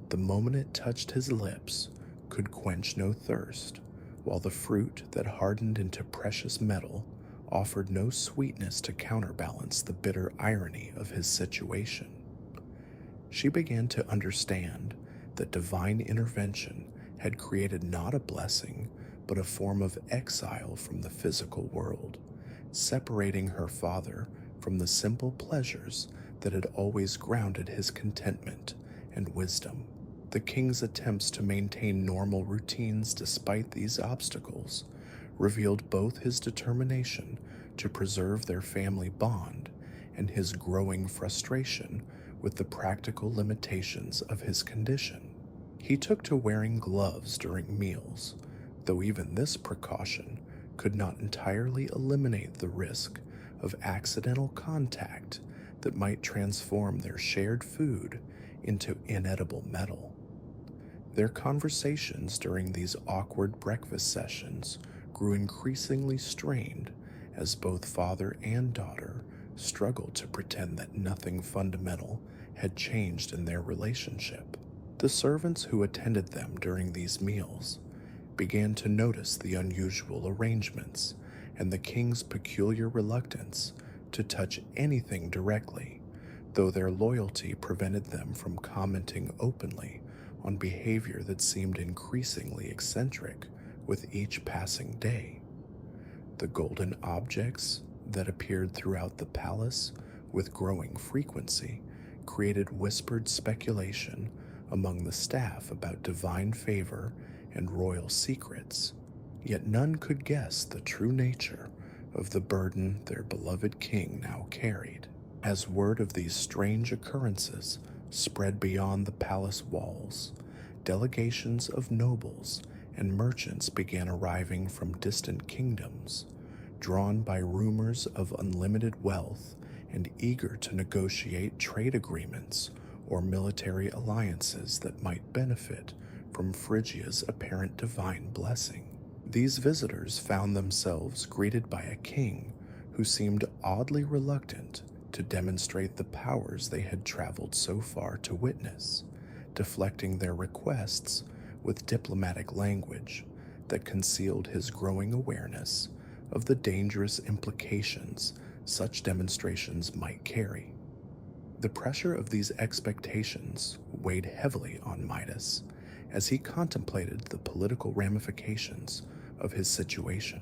the moment it touched his lips, could quench no thirst, while the fruit that hardened into precious metal offered no sweetness to counterbalance the bitter irony of his situation. She began to understand that divine intervention had created not a blessing, but a form of exile from the physical world, separating her father from the simple pleasures that had always grounded his contentment and wisdom. The king's attempts to maintain normal routines despite these obstacles revealed both his determination to preserve their family bond and his growing frustration with the practical limitations of his condition. He took to wearing gloves during meals, though even this precaution could not entirely eliminate the risk of accidental contact that might transform their shared food into inedible metal. Their conversations during these awkward breakfast sessions grew increasingly strained as both father and daughter struggled to pretend that nothing fundamental had changed in their relationship. The servants who attended them during these meals began to notice the unusual arrangements and the king's peculiar reluctance to touch anything directly, though their loyalty prevented them from commenting openly on behavior that seemed increasingly eccentric with each passing day. The golden objects that appeared throughout the palace with growing frequency created whispered speculation among the staff about divine favor and royal secrets, yet none could guess the true nature of the burden their beloved king now carried. As word of these strange occurrences spread beyond the palace walls, delegations of nobles and merchants began arriving from distant kingdoms, drawn by rumors of unlimited wealth and eager to negotiate trade agreements or military alliances that might benefit from Phrygia's apparent divine blessing. These visitors found themselves greeted by a king who seemed oddly reluctant to demonstrate the powers they had traveled so far to witness, deflecting their requests with diplomatic language that concealed his growing awareness of the dangerous implications such demonstrations might carry. The pressure of these expectations weighed heavily on Midas as he contemplated the political ramifications of his situation.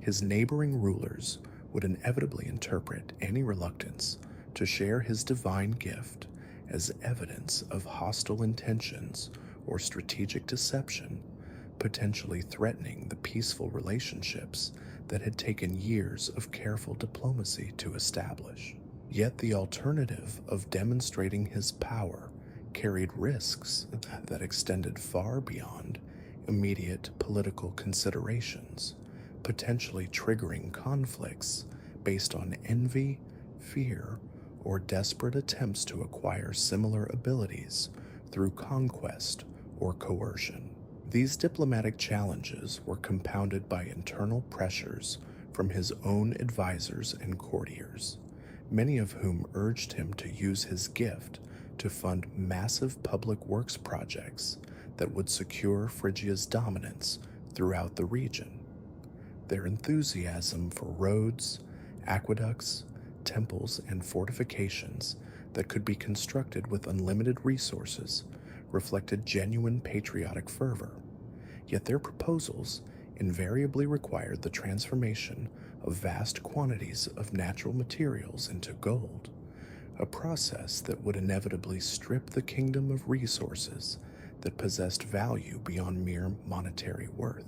His neighboring rulers would inevitably interpret any reluctance to share his divine gift as evidence of hostile intentions or strategic deception, potentially threatening the peaceful relationships that had taken years of careful diplomacy to establish. Yet the alternative of demonstrating his power carried risks that extended far beyond immediate political considerations, potentially triggering conflicts based on envy, fear, or desperate attempts to acquire similar abilities through conquest or coercion. These diplomatic challenges were compounded by internal pressures from his own advisors and courtiers, many of whom urged him to use his gift to fund massive public works projects that would secure Phrygia's dominance throughout the region. Their enthusiasm for roads, aqueducts, temples, and fortifications that could be constructed with unlimited resources reflected genuine patriotic fervor, Yet their proposals invariably required the transformation of vast quantities of natural materials into gold, a process that would inevitably strip the kingdom of resources that possessed value beyond mere monetary worth.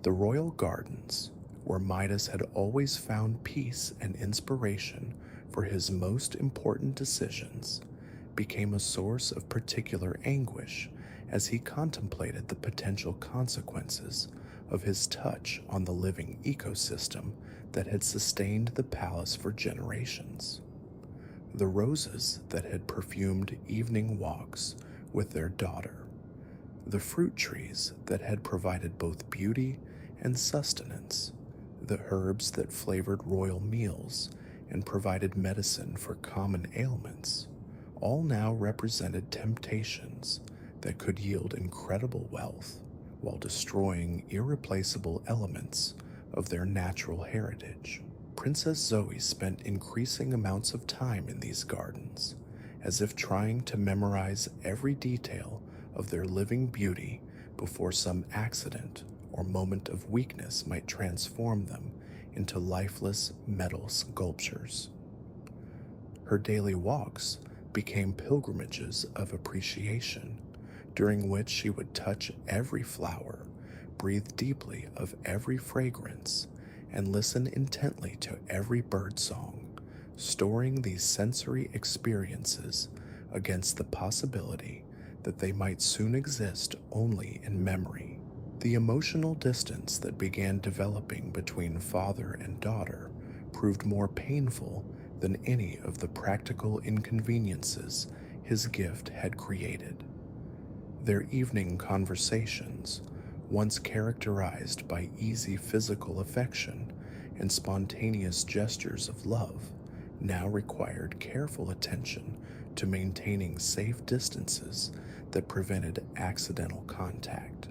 The royal gardens, where Midas had always found peace and inspiration for his most important decisions, became a source of particular anguish as he contemplated the potential consequences of his touch on the living ecosystem that had sustained the palace for generations. The roses that had perfumed evening walks with their daughter, the fruit trees that had provided both beauty and sustenance, the herbs that flavored royal meals and provided medicine for common ailments, all now represented temptations that could yield incredible wealth while destroying irreplaceable elements of their natural heritage. Princess Zoe spent increasing amounts of time in these gardens, as if trying to memorize every detail of their living beauty before some accident or moment of weakness might transform them into lifeless metal sculptures. Her daily walks became pilgrimages of appreciation, during which she would touch every flower, breathe deeply of every fragrance, and listen intently to every bird song, storing these sensory experiences against the possibility that they might soon exist only in memory. The emotional distance that began developing between father and daughter proved more painful than any of the practical inconveniences his gift had created. Their evening conversations, once characterized by easy physical affection and spontaneous gestures of love, now required careful attention to maintaining safe distances that prevented accidental contact.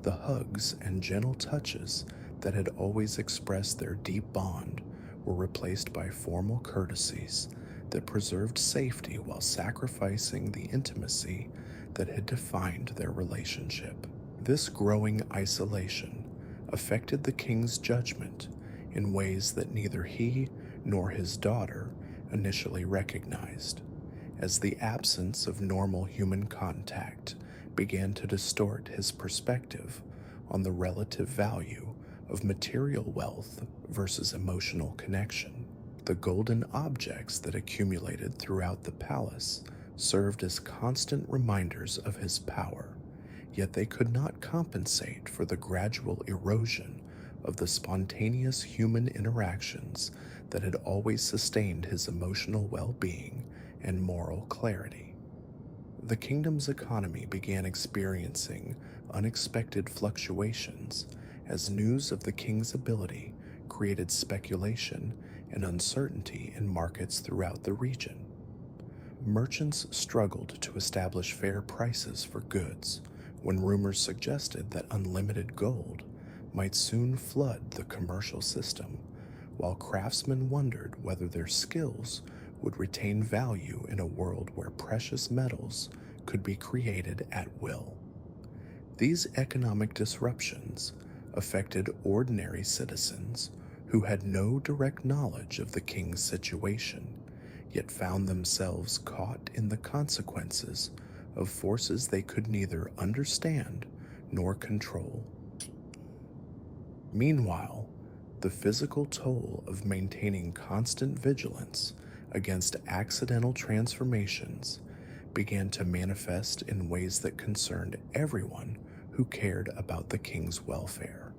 The hugs and gentle touches that had always expressed their deep bond were replaced by formal courtesies that preserved safety while sacrificing the intimacy that had defined their relationship. This growing isolation affected the king's judgment in ways that neither he nor his daughter initially recognized, as the absence of normal human contact began to distort his perspective on the relative value of material wealth versus emotional connection. The golden objects that accumulated throughout the palace served as constant reminders of his power, yet they could not compensate for the gradual erosion of the spontaneous human interactions that had always sustained his emotional well-being and moral clarity. The kingdom's economy began experiencing unexpected fluctuations as news of the king's ability created speculation and uncertainty in markets throughout the region. Merchants struggled to establish fair prices for goods when rumors suggested that unlimited gold might soon flood the commercial system, while craftsmen wondered whether their skills would retain value in a world where precious metals could be created at will. These economic disruptions affected ordinary citizens who had no direct knowledge of the king's situation, yet found themselves caught in the consequences of forces they could neither understand nor control. Meanwhile, the physical toll of maintaining constant vigilance against accidental transformations began to manifest in ways that concerned everyone who cared about the king's welfare.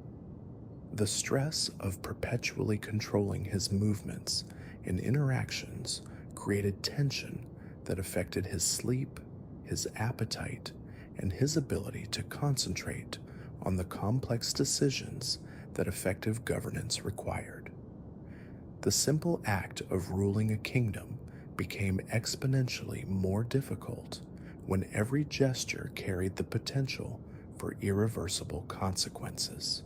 The stress of perpetually controlling his movements and interactions created tension that affected his sleep, his appetite, and his ability to concentrate on the complex decisions that effective governance required. The simple act of ruling a kingdom became exponentially more difficult when every gesture carried the potential for irreversible consequences.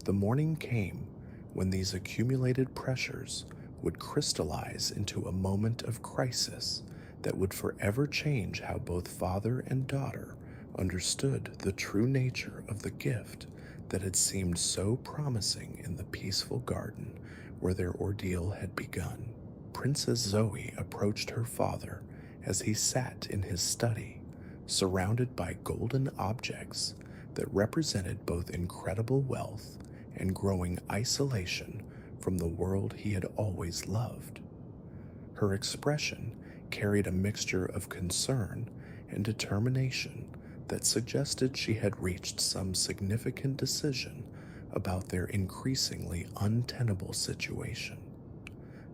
The morning came when these accumulated pressures would crystallize into a moment of crisis that would forever change how both father and daughter understood the true nature of the gift that had seemed so promising in the peaceful garden where their ordeal had begun. Princess Zoe approached her father as he sat in his study, surrounded by golden objects that represented both incredible wealth and growing isolation from the world he had always loved. Her expression carried a mixture of concern and determination that suggested she had reached some significant decision about their increasingly untenable situation.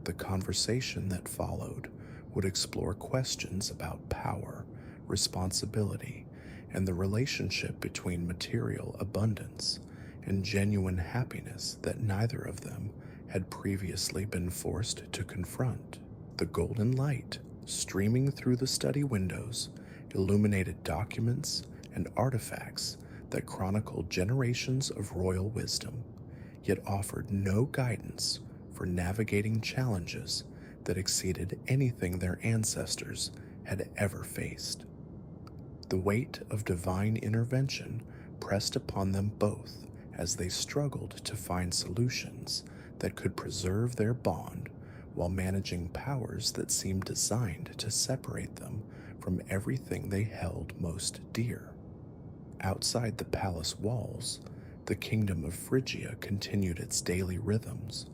The conversation that followed would explore questions about power, responsibility, and the relationship between material abundance and genuine happiness that neither of them had previously been forced to confront. The golden light, streaming through the study windows, illuminated documents and artifacts that chronicled generations of royal wisdom, yet offered no guidance for navigating challenges that exceeded anything their ancestors had ever faced. The weight of divine intervention pressed upon them both as they struggled to find solutions that could preserve their bond while managing powers that seemed designed to separate them from everything they held most dear. Outside the palace walls, the kingdom of Phrygia continued its daily rhythms,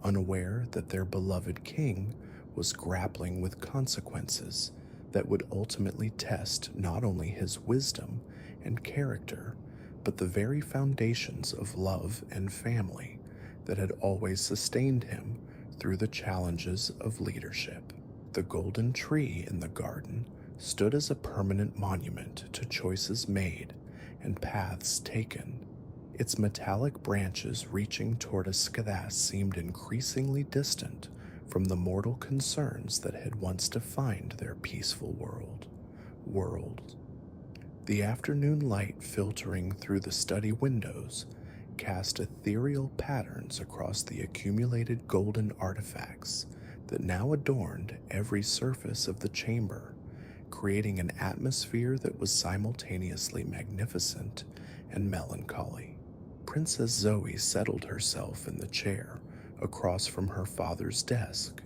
unaware that their beloved king was grappling with consequences that would ultimately test not only his wisdom and character, but the very foundations of love and family that had always sustained him through the challenges of leadership. The golden tree in the garden stood as a permanent monument to choices made and paths taken. Its metallic branches reaching toward a scathas seemed increasingly distant from the mortal concerns that had once defined their peaceful world. The afternoon light filtering through the study windows cast ethereal patterns across the accumulated golden artifacts that now adorned every surface of the chamber, creating an atmosphere that was simultaneously magnificent and melancholy. Princess Zoe settled herself in the chair across from her father's desk,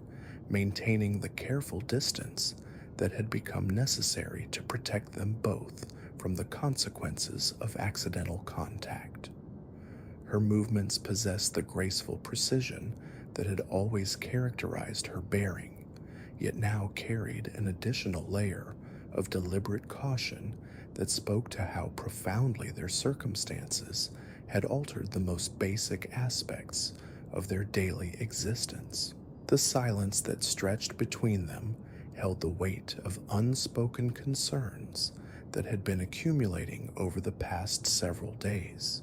maintaining the careful distance that had become necessary to protect them both from the consequences of accidental contact. Her movements possessed the graceful precision that had always characterized her bearing, yet now carried an additional layer of deliberate caution that spoke to how profoundly their circumstances had altered the most basic aspects of their daily existence. The silence that stretched between them held the weight of unspoken concerns that had been accumulating over the past several days,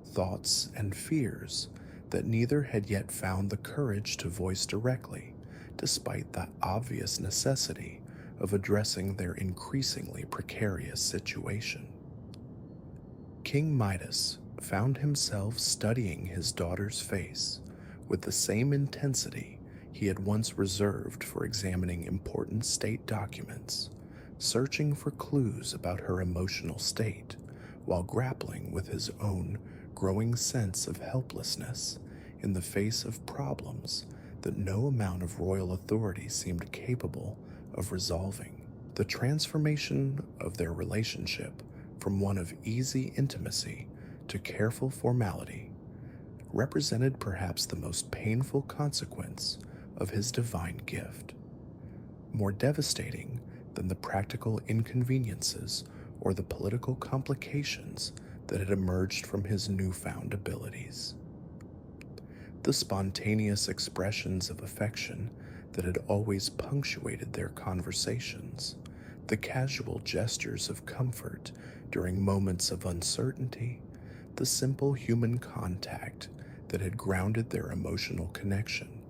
thoughts and fears that neither had yet found the courage to voice directly, despite the obvious necessity of addressing their increasingly precarious situation. King Midas found himself studying his daughter's face with the same intensity he had once reserved for examining important state documents, searching for clues about her emotional state while grappling with his own growing sense of helplessness in the face of problems that no amount of royal authority seemed capable of resolving. The transformation of their relationship from one of easy intimacy to careful formality represented perhaps the most painful consequence of his divine gift, more devastating than the practical inconveniences or the political complications that had emerged from his newfound abilities. The spontaneous expressions of affection that had always punctuated their conversations, the casual gestures of comfort during moments of uncertainty, the simple human contact that had grounded their emotional connection,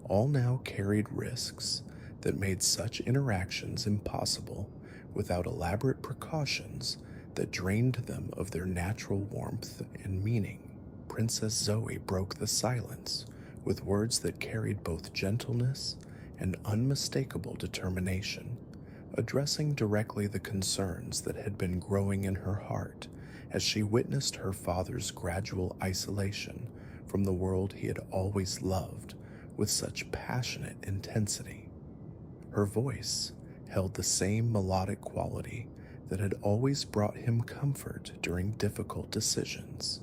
all now carried risks that made such interactions impossible without elaborate precautions that drained them of their natural warmth and meaning. Princess Zoe broke the silence with words that carried both gentleness and unmistakable determination, addressing directly the concerns that had been growing in her heart as she witnessed her father's gradual isolation from the world he had always loved with such passionate intensity. Her voice held the same melodic quality that had always brought him comfort during difficult decisions,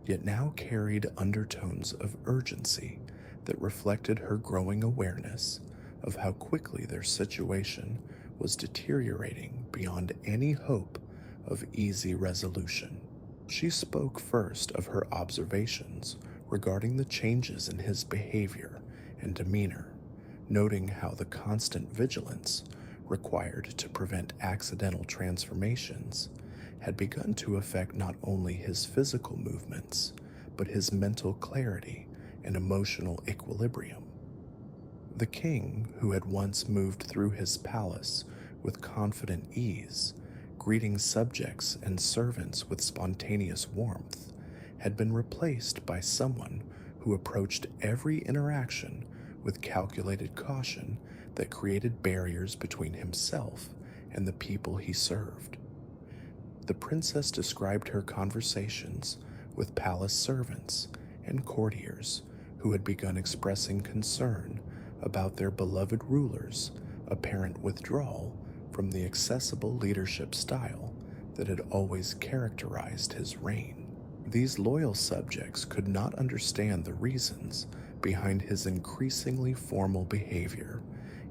yet now carried undertones of urgency that reflected her growing awareness of how quickly their situation was deteriorating beyond any hope of easy resolution. She spoke first of her observations regarding the changes in his behavior and demeanor, noting how the constant vigilance required to prevent accidental transformations had begun to affect not only his physical movements, but his mental clarity and emotional equilibrium. The king, who had once moved through his palace with confident ease, greeting subjects and servants with spontaneous warmth, had been replaced by someone who approached every interaction with calculated caution that created barriers between himself and the people he served. The princess described her conversations with palace servants and courtiers who had begun expressing concern about their beloved ruler's apparent withdrawal from the accessible leadership style that had always characterized his reign. These loyal subjects could not understand the reasons behind his increasingly formal behavior,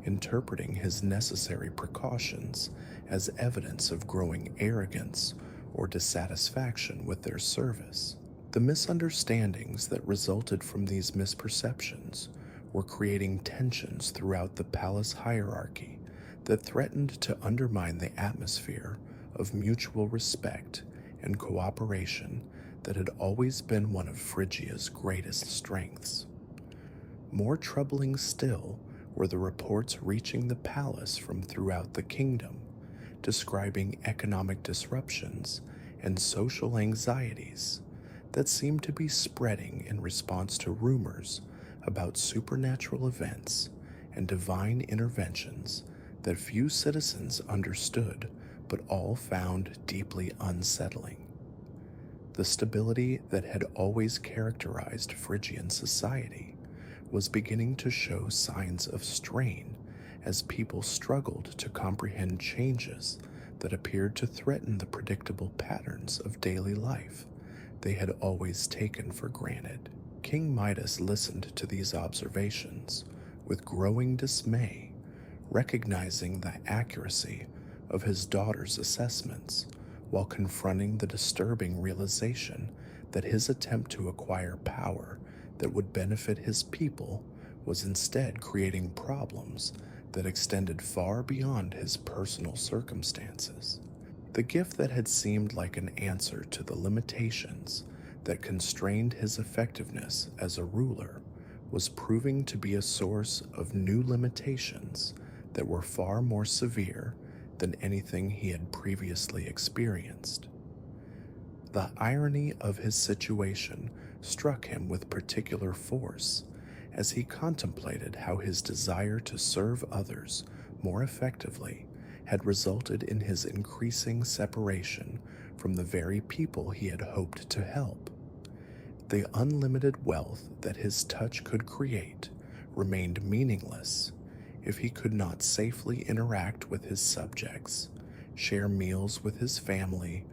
interpreting his necessary precautions as evidence of growing arrogance or dissatisfaction with their service. The misunderstandings that resulted from these misperceptions were creating tensions throughout the palace hierarchy that threatened to undermine the atmosphere of mutual respect and cooperation that had always been one of Phrygia's greatest strengths. More troubling still were the reports reaching the palace from throughout the kingdom, describing economic disruptions and social anxieties that seemed to be spreading in response to rumors about supernatural events and divine interventions that few citizens understood but all found deeply unsettling. The stability that had always characterized Phrygian society was beginning to show signs of strain as people struggled to comprehend changes that appeared to threaten the predictable patterns of daily life they had always taken for granted. King Midas listened to these observations with growing dismay, recognizing the accuracy of his daughter's assessments while confronting the disturbing realization that his attempt to acquire power that would benefit his people was instead creating problems that extended far beyond his personal circumstances. The gift that had seemed like an answer to the limitations that constrained his effectiveness as a ruler was proving to be a source of new limitations that were far more severe than anything he had previously experienced. The irony of his situation struck him with particular force as he contemplated how his desire to serve others more effectively had resulted in his increasing separation from the very people he had hoped to help. The unlimited wealth that his touch could create remained meaningless if he could not safely interact with his subjects, share meals with his family,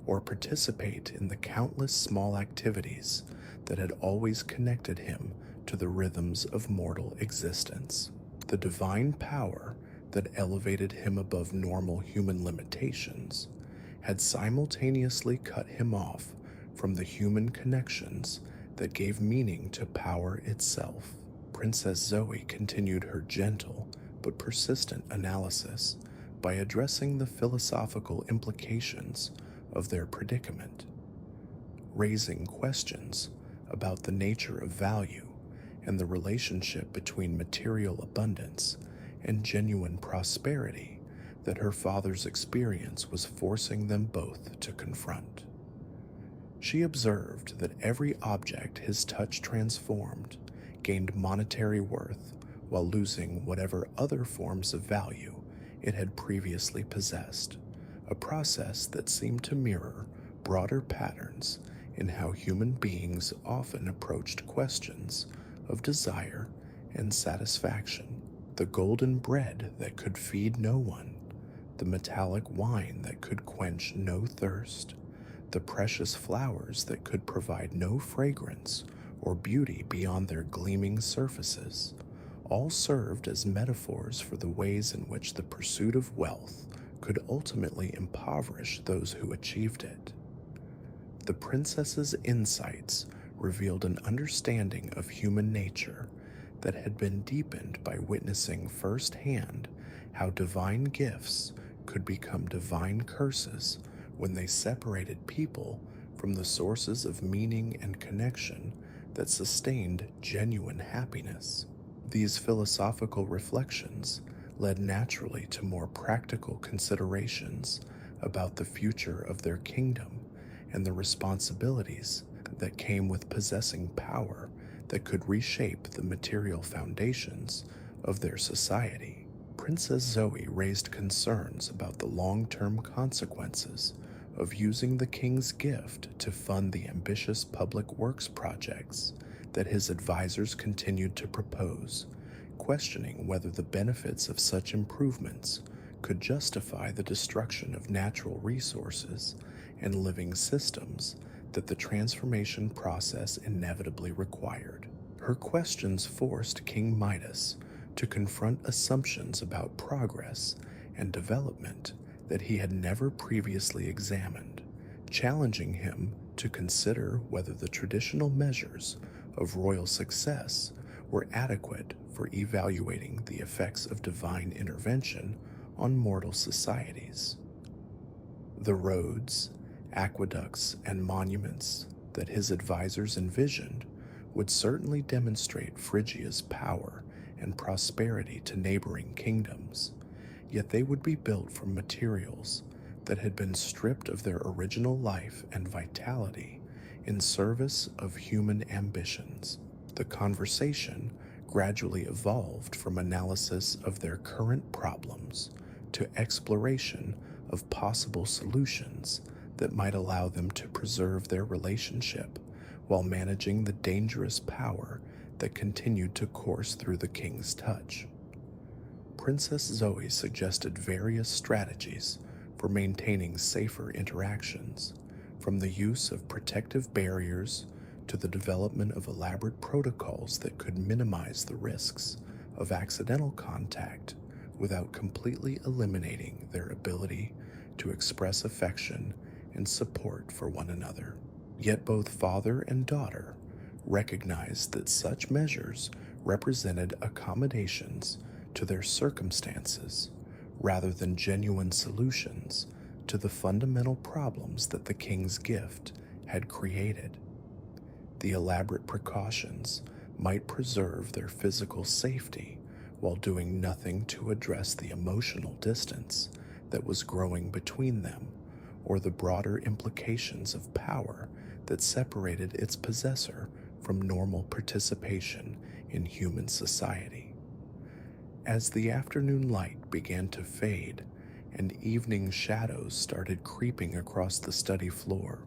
or participate in the countless small activities that had always connected him to the rhythms of mortal existence. The divine power that elevated him above normal human limitations had simultaneously cut him off from the human connections that gave meaning to power itself. Princess Zoe continued her gentle but persistent analysis by addressing the philosophical implications of their predicament, raising questions about the nature of value and the relationship between material abundance and genuine prosperity that her father's experience was forcing them both to confront. She observed that every object his touch transformed gained monetary worth while losing whatever other forms of value it had previously possessed, a process that seemed to mirror broader patterns in how human beings often approached questions of desire and satisfaction. The golden bread that could feed no one, the metallic wine that could quench no thirst, the precious flowers that could provide no fragrance or beauty beyond their gleaming surfaces, all served as metaphors for the ways in which the pursuit of wealth could ultimately impoverish those who achieved it. The princess's insights revealed an understanding of human nature that had been deepened by witnessing firsthand how divine gifts could become divine curses when they separated people from the sources of meaning and connection that sustained genuine happiness. These philosophical reflections led naturally to more practical considerations about the future of their kingdom and the responsibilities that came with possessing power that could reshape the material foundations of their society. Princess Zoe raised concerns about the long-term consequences of using the king's gift to fund the ambitious public works projects that his advisors continued to propose, questioning whether the benefits of such improvements could justify the destruction of natural resources and living systems that the transformation process inevitably required. Her questions forced King Midas to confront assumptions about progress and development that he had never previously examined, challenging him to consider whether the traditional measures of royal success were adequate for evaluating the effects of divine intervention on mortal societies. The roads, aqueducts, and monuments that his advisors envisioned would certainly demonstrate Phrygia's power and prosperity to neighboring kingdoms, yet they would be built from materials that had been stripped of their original life and vitality in service of human ambitions. The conversation gradually evolved from analysis of their current problems to exploration of possible solutions that might allow them to preserve their relationship while managing the dangerous power that continued to course through the king's touch. Princess Zoe suggested various strategies for maintaining safer interactions, from the use of protective barriers to the development of elaborate protocols that could minimize the risks of accidental contact without completely eliminating their ability to express affection and support for one another. Yet both father and daughter recognized that such measures represented accommodations to their circumstances rather than genuine solutions to the fundamental problems that the king's gift had created. The elaborate precautions might preserve their physical safety while doing nothing to address the emotional distance that was growing between them, or the broader implications of power that separated its possessor from normal participation in human society. As the afternoon light began to fade and evening shadows started creeping across the study floor,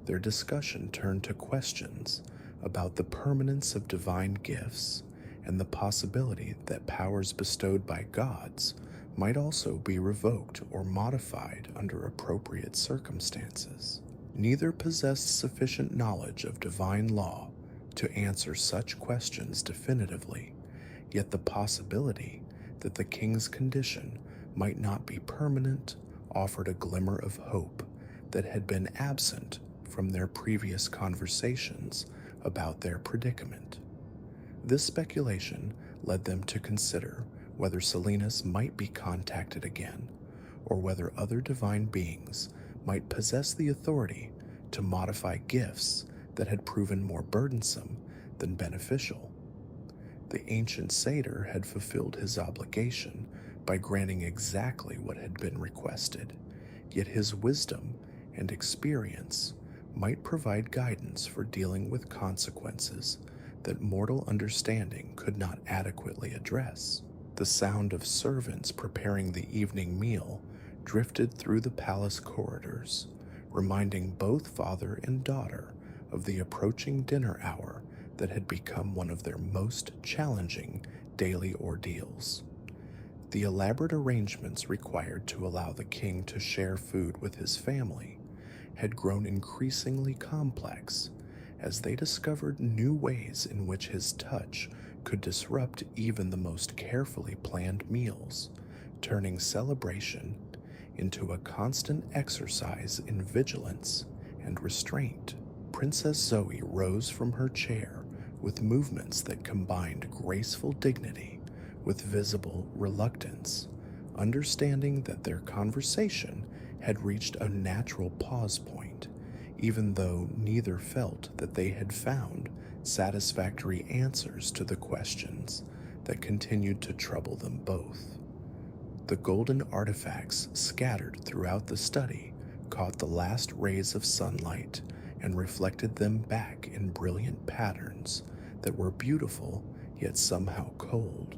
their discussion turned to questions about the permanence of divine gifts and the possibility that powers bestowed by gods might also be revoked or modified under appropriate circumstances. Neither possessed sufficient knowledge of divine law to answer such questions definitively, yet the possibility that the king's condition might not be permanent offered a glimmer of hope that had been absent from their previous conversations about their predicament. This speculation led them to consider whether Silenus might be contacted again, or whether other divine beings might possess the authority to modify gifts that had proven more burdensome than beneficial. The ancient satyr had fulfilled his obligation by granting exactly what had been requested, yet his wisdom and experience might provide guidance for dealing with consequences that mortal understanding could not adequately address. The sound of servants preparing the evening meal drifted through the palace corridors, reminding both father and daughter of the approaching dinner hour that had become one of their most challenging daily ordeals. The elaborate arrangements required to allow the king to share food with his family had grown increasingly complex as they discovered new ways in which his touch could disrupt even the most carefully planned meals, turning celebration into a constant exercise in vigilance and restraint. Princess Zoe rose from her chair with movements that combined graceful dignity with visible reluctance, understanding that their conversation had reached a natural pause point, even though neither felt that they had found satisfactory answers to the questions that continued to trouble them both. The golden artifacts scattered throughout the study caught the last rays of sunlight and reflected them back in brilliant patterns that were beautiful yet somehow cold,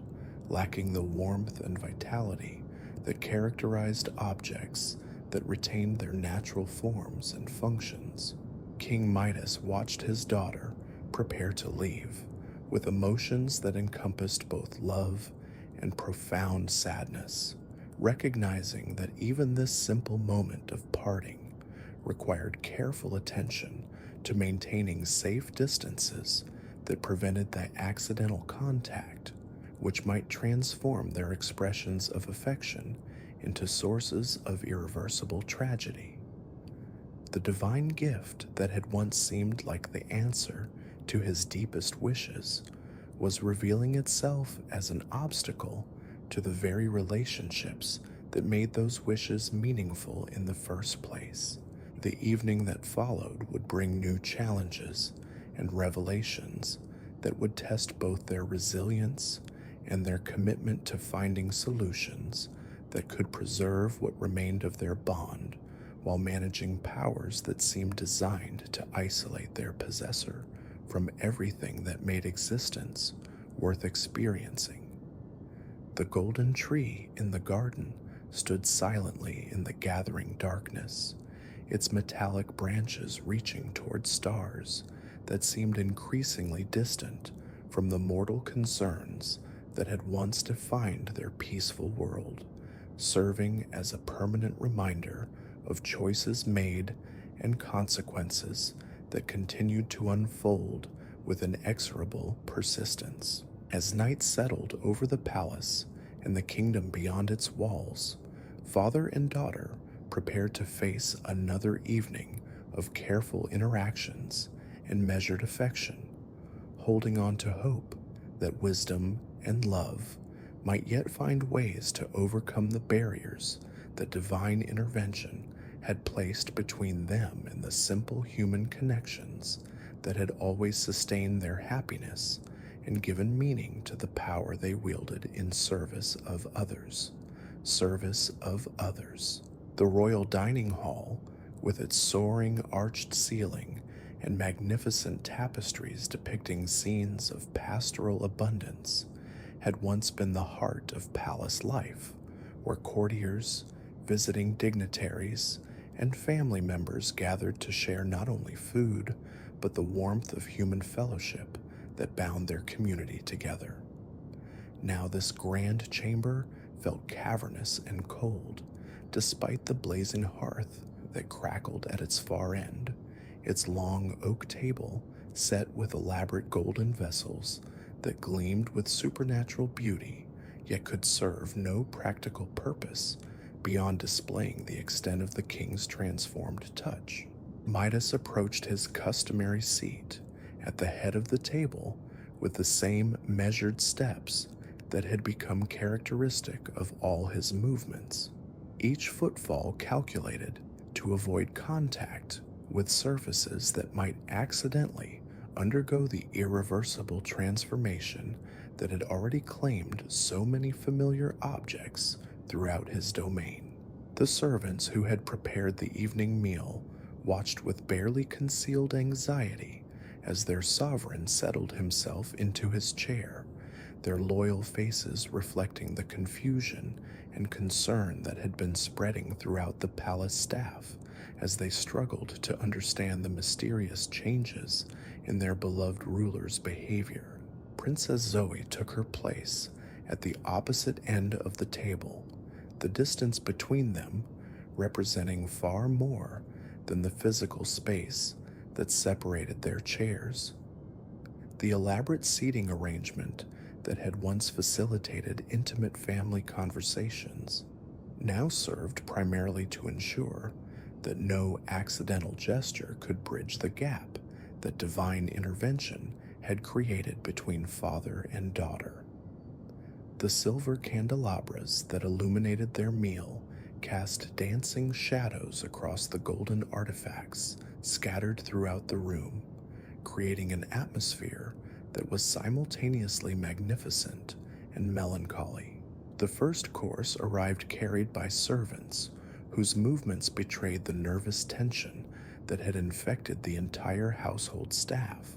lacking the warmth and vitality that characterized objects that retained their natural forms and functions. King Midas watched his daughter prepare to leave, with emotions that encompassed both love and profound sadness, recognizing that even this simple moment of parting required careful attention to maintaining safe distances that prevented the accidental contact, which might transform their expressions of affection into sources of irreversible tragedy. The divine gift that had once seemed like the answer to his deepest wishes was revealing itself as an obstacle to the very relationships that made those wishes meaningful in the first place. The evening that followed would bring new challenges and revelations that would test both their resilience and their commitment to finding solutions that could preserve what remained of their bond while managing powers that seemed designed to isolate their possessor from everything that made existence worth experiencing. The golden tree in the garden stood silently in the gathering darkness, its metallic branches reaching toward stars that seemed increasingly distant from the mortal concerns that had once defined their peaceful world, serving as a permanent reminder of choices made and consequences that continued to unfold with inexorable persistence. As night settled over the palace and the kingdom beyond its walls, father and daughter prepared to face another evening of careful interactions and measured affection, holding on to hope that wisdom and love might yet find ways to overcome the barriers that divine intervention had placed between them and the simple human connections that had always sustained their happiness and given meaning to the power they wielded in service of others. Service of others. The royal dining hall, with its soaring arched ceiling and magnificent tapestries depicting scenes of pastoral abundance, had once been the heart of palace life, where courtiers, visiting dignitaries, and family members gathered to share not only food, but the warmth of human fellowship that bound their community together. Now this grand chamber felt cavernous and cold, despite the blazing hearth that crackled at its far end, its long oak table set with elaborate golden vessels that gleamed with supernatural beauty, yet could serve no practical purpose beyond displaying the extent of the king's transformed touch. Midas approached his customary seat at the head of the table with the same measured steps that had become characteristic of all his movements, each footfall calculated to avoid contact with surfaces that might accidentally undergo the irreversible transformation that had already claimed so many familiar objects throughout his domain. The servants who had prepared the evening meal watched with barely concealed anxiety as their sovereign settled himself into his chair, their loyal faces reflecting the confusion and concern that had been spreading throughout the palace staff as they struggled to understand the mysterious changes in their beloved ruler's behavior. Princess Zoe took her place at the opposite end of the table, the distance between them representing far more than the physical space that separated their chairs. The elaborate seating arrangement that had once facilitated intimate family conversations now served primarily to ensure that no accidental gesture could bridge the gap that divine intervention had created between father and daughter. The silver candelabras that illuminated their meal cast dancing shadows across the golden artifacts scattered throughout the room, creating an atmosphere that was simultaneously magnificent and melancholy. The first course arrived carried by servants whose movements betrayed the nervous tension that had infected the entire household staff,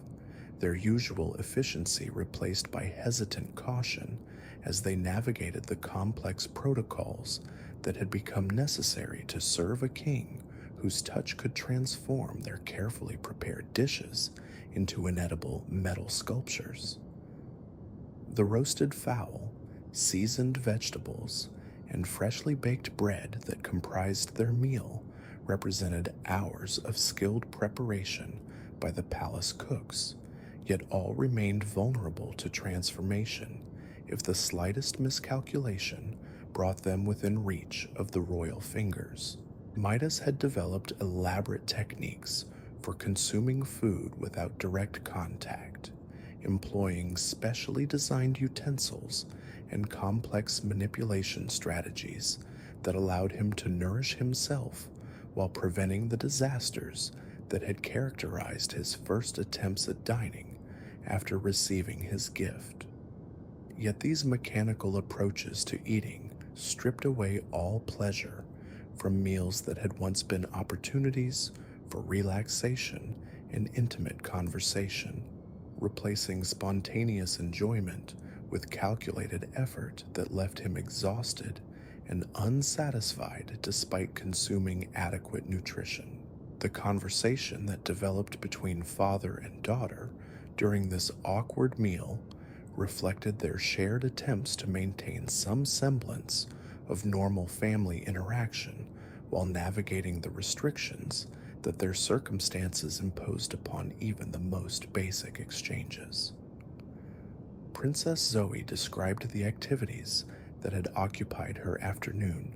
their usual efficiency replaced by hesitant caution as they navigated the complex protocols that had become necessary to serve a king whose touch could transform their carefully prepared dishes into inedible metal sculptures. The roasted fowl, seasoned vegetables, and freshly baked bread that comprised their meal represented hours of skilled preparation by the palace cooks, yet all remained vulnerable to transformation if the slightest miscalculation brought them within reach of the royal fingers. Midas had developed elaborate techniques for consuming food without direct contact, employing specially designed utensils and complex manipulation strategies that allowed him to nourish himself while preventing the disasters that had characterized his first attempts at dining after receiving his gift. Yet these mechanical approaches to eating stripped away all pleasure from meals that had once been opportunities for relaxation and intimate conversation, replacing spontaneous enjoyment with calculated effort that left him exhausted and unsatisfied despite consuming adequate nutrition. The conversation that developed between father and daughter during this awkward meal reflected their shared attempts to maintain some semblance of normal family interaction while navigating the restrictions that their circumstances imposed upon even the most basic exchanges. Princess Zoe described the activities that had occupied her afternoon,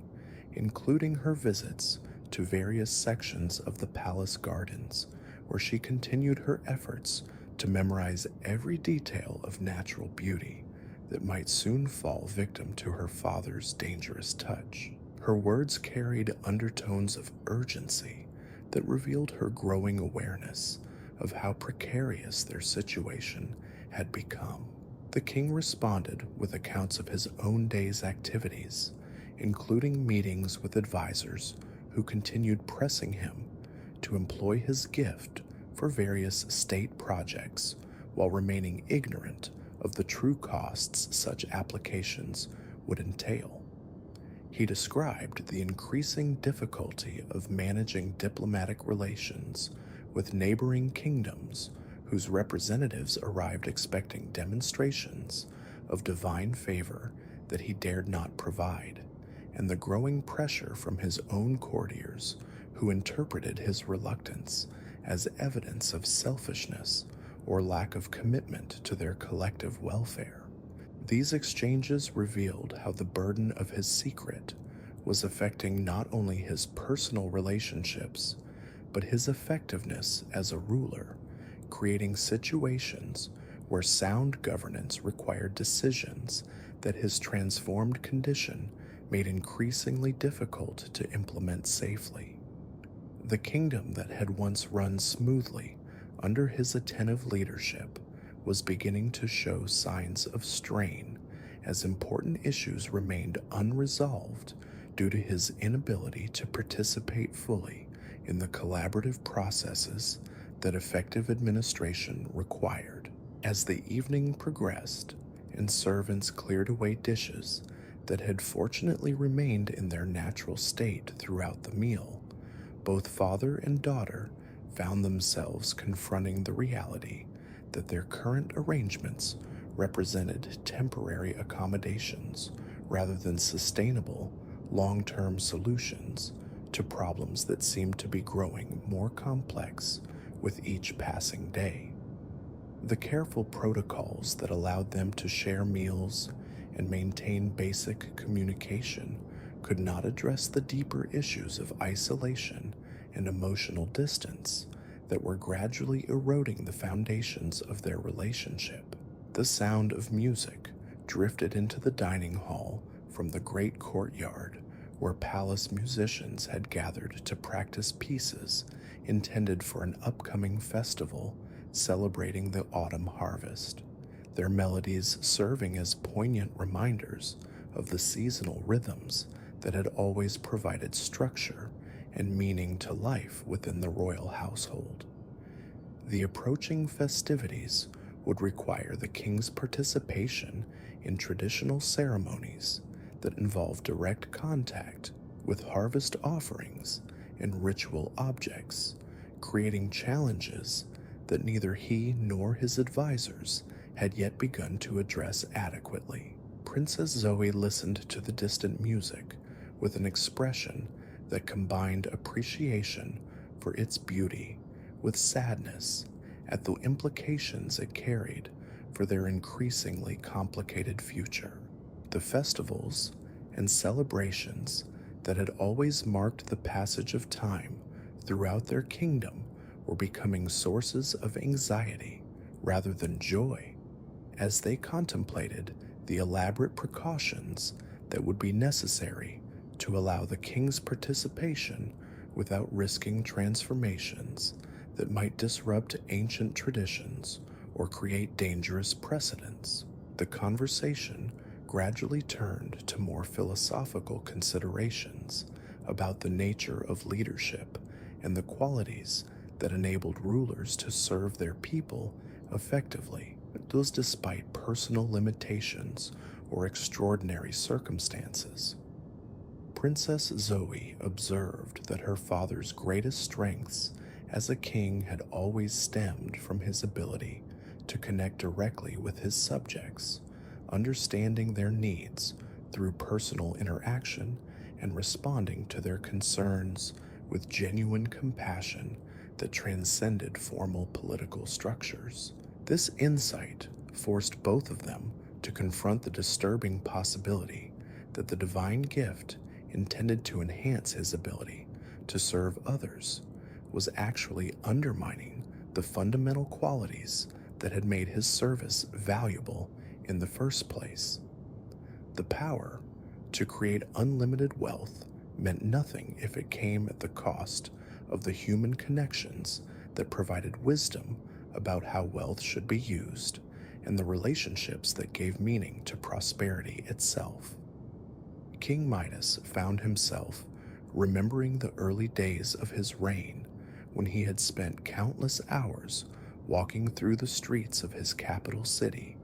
including her visits to various sections of the palace gardens, where she continued her efforts to memorize every detail of natural beauty that might soon fall victim to her father's dangerous touch. Her words carried undertones of urgency that revealed her growing awareness of how precarious their situation had become. The king responded with accounts of his own day's activities, including meetings with advisors who continued pressing him to employ his gift for various state projects while remaining ignorant of the true costs such applications would entail. He described the increasing difficulty of managing diplomatic relations with neighboring kingdoms whose representatives arrived expecting demonstrations of divine favor that he dared not provide, and the growing pressure from his own courtiers who interpreted his reluctance as evidence of selfishness or lack of commitment to their collective welfare. These exchanges revealed how the burden of his secret was affecting not only his personal relationships, but his effectiveness as a ruler, creating situations where sound governance required decisions that his transformed condition made increasingly difficult to implement safely. The kingdom that had once run smoothly under his attentive leadership was beginning to show signs of strain as important issues remained unresolved due to his inability to participate fully in the collaborative processes that effective administration required. As the evening progressed and servants cleared away dishes that had fortunately remained in their natural state throughout the meal, both father and daughter found themselves confronting the reality that their current arrangements represented temporary accommodations rather than sustainable, long-term solutions to problems that seemed to be growing more complex with each passing day. The careful protocols that allowed them to share meals and maintain basic communication could not address the deeper issues of isolation and emotional distance that were gradually eroding the foundations of their relationship. The sound of music drifted into the dining hall from the great courtyard where palace musicians had gathered to practice pieces intended for an upcoming festival celebrating the autumn harvest, their melodies serving as poignant reminders of the seasonal rhythms that had always provided structure and meaning to life within the royal household. The approaching festivities would require the king's participation in traditional ceremonies that involved direct contact with harvest offerings and ritual objects, creating challenges that neither he nor his advisors had yet begun to address adequately. Princess Zoe listened to the distant music with an expression that combined appreciation for its beauty with sadness at the implications it carried for their increasingly complicated future. The festivals and celebrations that had always marked the passage of time throughout their kingdom were becoming sources of anxiety rather than joy, as they contemplated the elaborate precautions that would be necessary to allow the king's participation without risking transformations that might disrupt ancient traditions or create dangerous precedents. The conversation gradually turned to more philosophical considerations about the nature of leadership and the qualities that enabled rulers to serve their people effectively, those despite personal limitations or extraordinary circumstances. Princess Zoe observed that her father's greatest strengths as a king had always stemmed from his ability to connect directly with his subjects, understanding their needs through personal interaction and responding to their concerns with genuine compassion that transcended formal political structures. This insight forced both of them to confront the disturbing possibility that the divine gift intended to enhance his ability to serve others was actually undermining the fundamental qualities that had made his service valuable in the first place. The power to create unlimited wealth meant nothing if it came at the cost of the human connections that provided wisdom about how wealth should be used and the relationships that gave meaning to prosperity itself. King Midas found himself remembering the early days of his reign when he had spent countless hours walking through the streets of his capital city,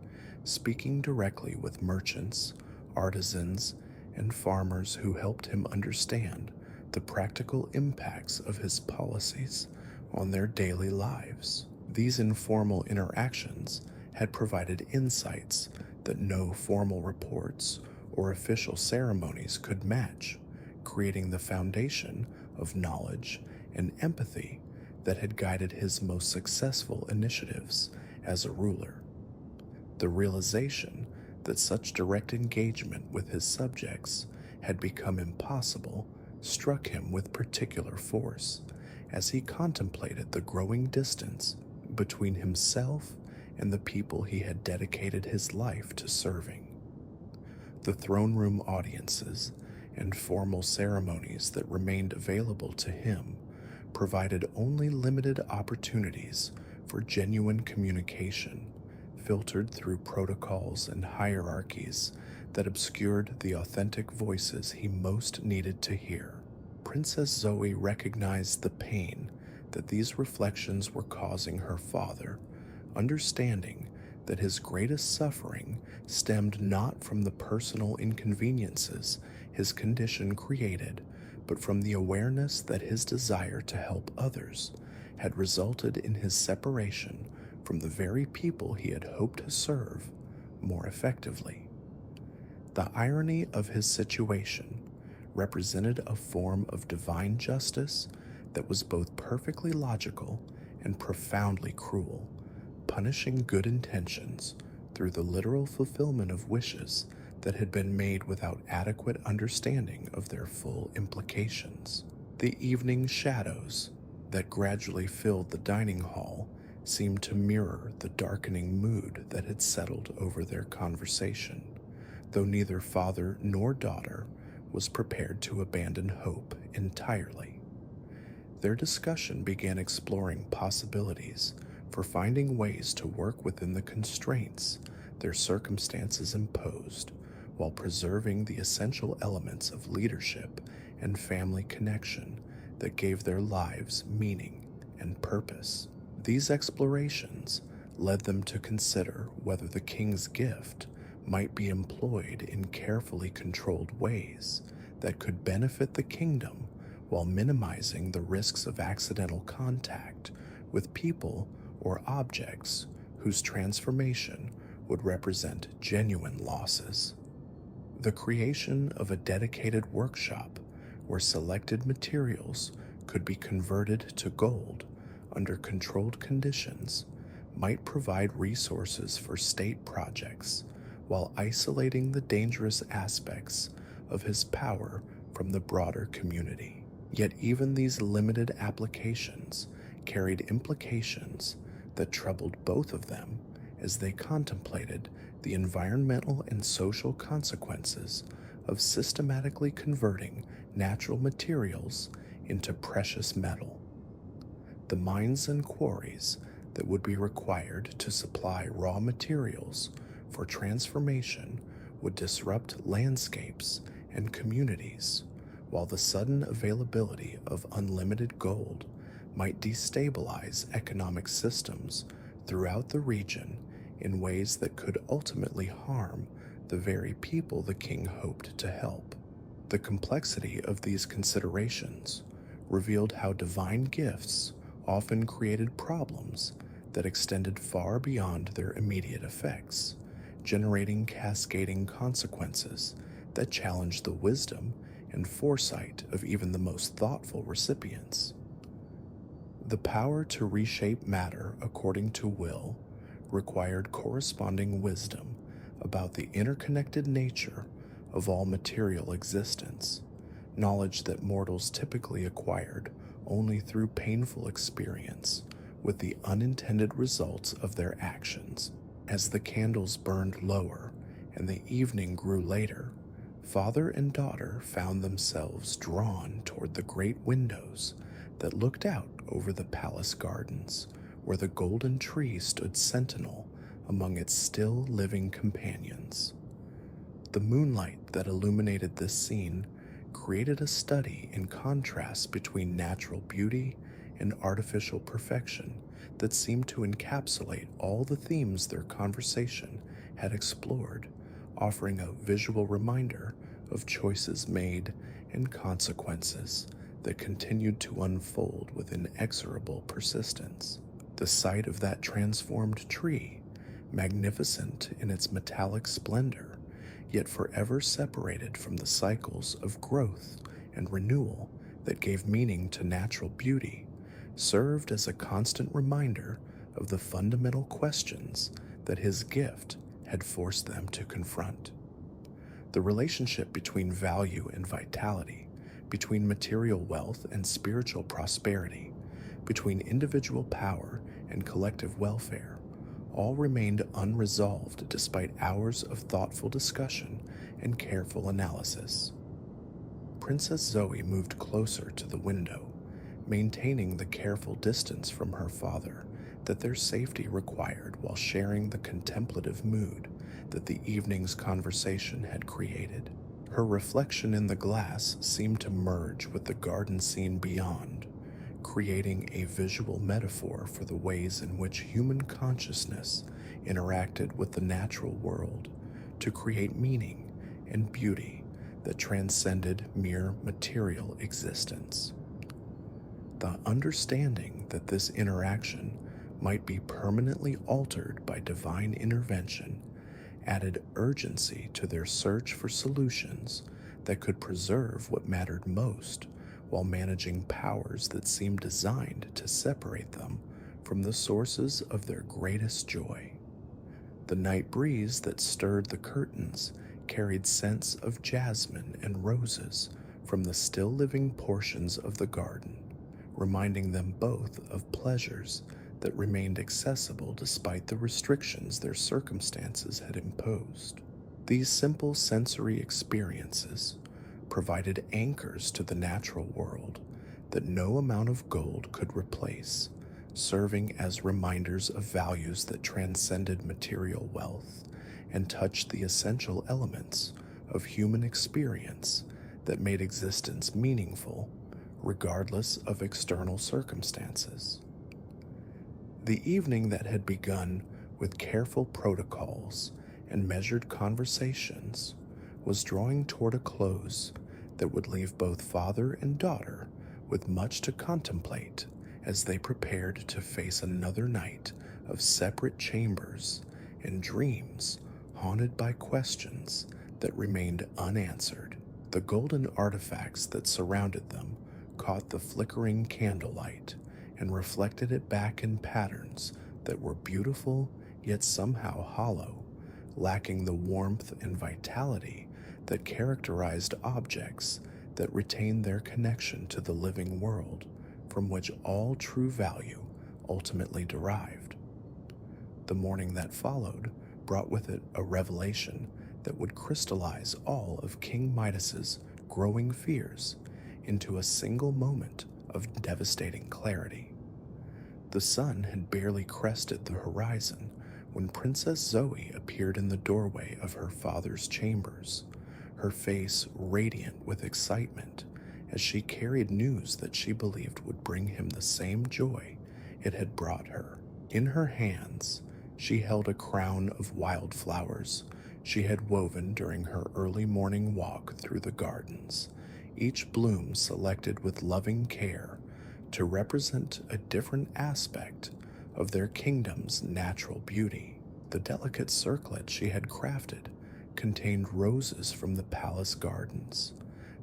speaking directly with merchants, artisans, and farmers who helped him understand the practical impacts of his policies on their daily lives. These informal interactions had provided insights that no formal reports or official ceremonies could match, creating the foundation of knowledge and empathy that had guided his most successful initiatives as a ruler. The realization that such direct engagement with his subjects had become impossible struck him with particular force as he contemplated the growing distance between himself and the people he had dedicated his life to serving. The throne room audiences and formal ceremonies that remained available to him provided only limited opportunities for genuine communication, filtered through protocols and hierarchies that obscured the authentic voices he most needed to hear. Princess Zoe recognized the pain that these reflections were causing her father, understanding that his greatest suffering stemmed not from the personal inconveniences his condition created, but from the awareness that his desire to help others had resulted in his separation from the very people he had hoped to serve more effectively. The irony of his situation represented a form of divine justice that was both perfectly logical and profoundly cruel, punishing good intentions through the literal fulfillment of wishes that had been made without adequate understanding of their full implications. The evening shadows that gradually filled the dining hall seemed to mirror the darkening mood that had settled over their conversation, though neither father nor daughter was prepared to abandon hope entirely. Their discussion began exploring possibilities for finding ways to work within the constraints their circumstances imposed, while preserving the essential elements of leadership and family connection that gave their lives meaning and purpose. These explorations led them to consider whether the king's gift might be employed in carefully controlled ways that could benefit the kingdom while minimizing the risks of accidental contact with people or objects whose transformation would represent genuine losses. The creation of a dedicated workshop where selected materials could be converted to gold under controlled conditions might provide resources for state projects while isolating the dangerous aspects of his power from the broader community. Yet even these limited applications carried implications that troubled both of them as they contemplated the environmental and social consequences of systematically converting natural materials into precious metal. The mines and quarries that would be required to supply raw materials for transformation would disrupt landscapes and communities, while the sudden availability of unlimited gold might destabilize economic systems throughout the region in ways that could ultimately harm the very people the king hoped to help. The complexity of these considerations revealed how divine gifts often created problems that extended far beyond their immediate effects, generating cascading consequences that challenged the wisdom and foresight of even the most thoughtful recipients. The power to reshape matter according to will required corresponding wisdom about the interconnected nature of all material existence, knowledge that mortals typically acquired only through painful experience with the unintended results of their actions. As the candles burned lower and the evening grew later, father and daughter found themselves drawn toward the great windows that looked out over the palace gardens, where the golden tree stood sentinel among its still living companions. The moonlight that illuminated this scene created a study in contrast between natural beauty and artificial perfection that seemed to encapsulate all the themes their conversation had explored, offering a visual reminder of choices made and consequences that continued to unfold with inexorable persistence. The sight of that transformed tree, magnificent in its metallic splendor, yet forever separated from the cycles of growth and renewal that gave meaning to natural beauty, served as a constant reminder of the fundamental questions that his gift had forced them to confront. The relationship between value and vitality, between material wealth and spiritual prosperity, between individual power and collective welfare, all remained unresolved despite hours of thoughtful discussion and careful analysis. Princess Zoe moved closer to the window, maintaining the careful distance from her father that their safety required while sharing the contemplative mood that the evening's conversation had created. Her reflection in the glass seemed to merge with the garden scene beyond, creating a visual metaphor for the ways in which human consciousness interacted with the natural world to create meaning and beauty that transcended mere material existence. The understanding that this interaction might be permanently altered by divine intervention added urgency to their search for solutions that could preserve what mattered most while managing powers that seemed designed to separate them from the sources of their greatest joy. The night breeze that stirred the curtains carried scents of jasmine and roses from the still living portions of the garden, reminding them both of pleasures that remained accessible despite the restrictions their circumstances had imposed. These simple sensory experiences provided anchors to the natural world that no amount of gold could replace, serving as reminders of values that transcended material wealth and touched the essential elements of human experience that made existence meaningful regardless of external circumstances. The evening that had begun with careful protocols and measured conversations was drawing toward a close that would leave both father and daughter with much to contemplate as they prepared to face another night of separate chambers and dreams haunted by questions that remained unanswered. The golden artifacts that surrounded them caught the flickering candlelight and reflected it back in patterns that were beautiful yet somehow hollow, lacking the warmth and vitality that characterized objects that retained their connection to the living world from which all true value ultimately derived. The morning that followed brought with it a revelation that would crystallize all of King Midas's growing fears into a single moment of devastating clarity. The sun had barely crested the horizon when Princess Zoe appeared in the doorway of her father's chambers, her face radiant with excitement as she carried news that she believed would bring him the same joy it had brought her. In her hands, she held a crown of wildflowers she had woven during her early morning walk through the gardens, each bloom selected with loving care to represent a different aspect of their kingdom's natural beauty. The delicate circlet she had crafted contained roses from the palace gardens,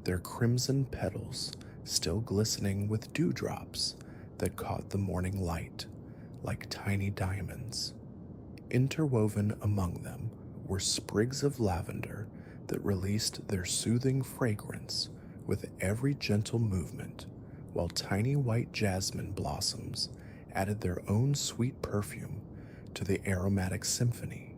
their crimson petals still glistening with dewdrops that caught the morning light like tiny diamonds. Interwoven among them were sprigs of lavender that released their soothing fragrance with every gentle movement, while tiny white jasmine blossoms added their own sweet perfume to the aromatic symphony.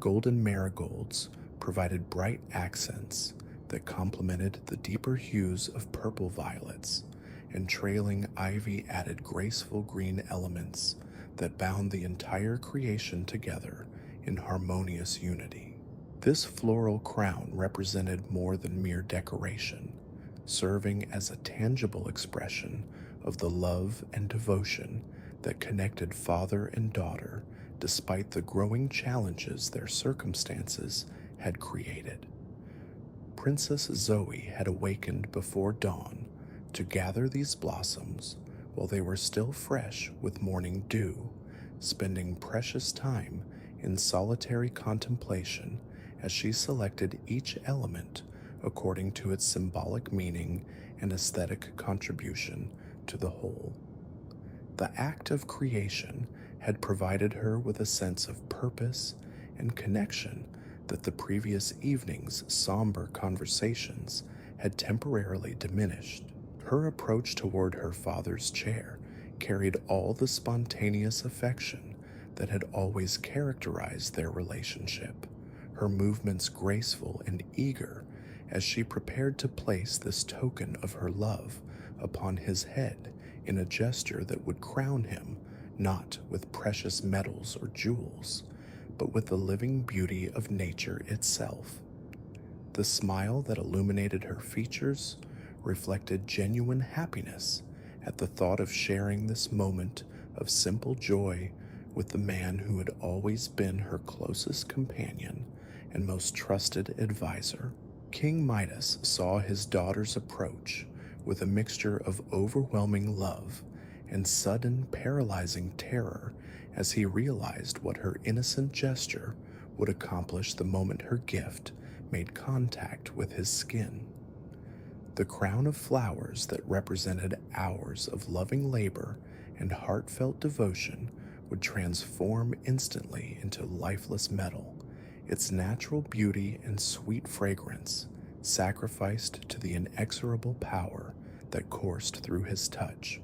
Golden marigolds provided bright accents that complemented the deeper hues of purple violets, and trailing ivy added graceful green elements that bound the entire creation together in harmonious unity. This floral crown represented more than mere decoration, serving as a tangible expression of the love and devotion that connected father and daughter despite the growing challenges their circumstances had created. Princess Zoe had awakened before dawn to gather these blossoms while they were still fresh with morning dew, spending precious time in solitary contemplation as she selected each element according to its symbolic meaning and aesthetic contribution to the whole. The act of creation had provided her with a sense of purpose and connection that the previous evening's somber conversations had temporarily diminished. Her approach toward her father's chair carried all the spontaneous affection that had always characterized their relationship, her movements graceful and eager as she prepared to place this token of her love upon his head in a gesture that would crown him not with precious metals or jewels, but with the living beauty of nature itself. The smile that illuminated her features reflected genuine happiness at the thought of sharing this moment of simple joy with the man who had always been her closest companion and most trusted advisor. King Midas saw his daughter's approach with a mixture of overwhelming love and sudden paralyzing terror as he realized what her innocent gesture would accomplish the moment her gift made contact with his skin. The crown of flowers that represented hours of loving labor and heartfelt devotion would transform instantly into lifeless metal, its natural beauty and sweet fragrance sacrificed to the inexorable power that coursed through his touch.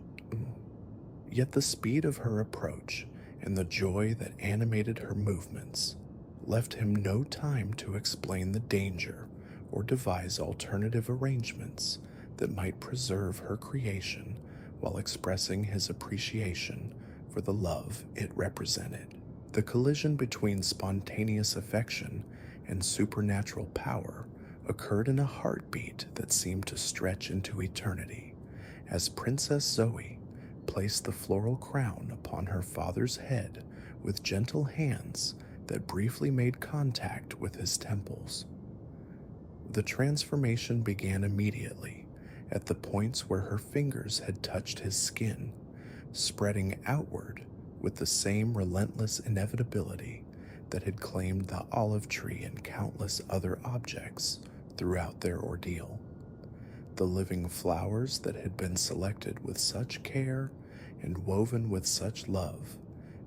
Yet the speed of her approach and the joy that animated her movements left him no time to explain the danger or devise alternative arrangements that might preserve her creation while expressing his appreciation for the love it represented. The collision between spontaneous affection and supernatural power occurred in a heartbeat that seemed to stretch into eternity, as Princess Zoe placed the floral crown upon her father's head with gentle hands that briefly made contact with his temples. The transformation began immediately at the points where her fingers had touched his skin, spreading outward with the same relentless inevitability that had claimed the olive tree and countless other objects throughout their ordeal. The living flowers that had been selected with such care and woven with such love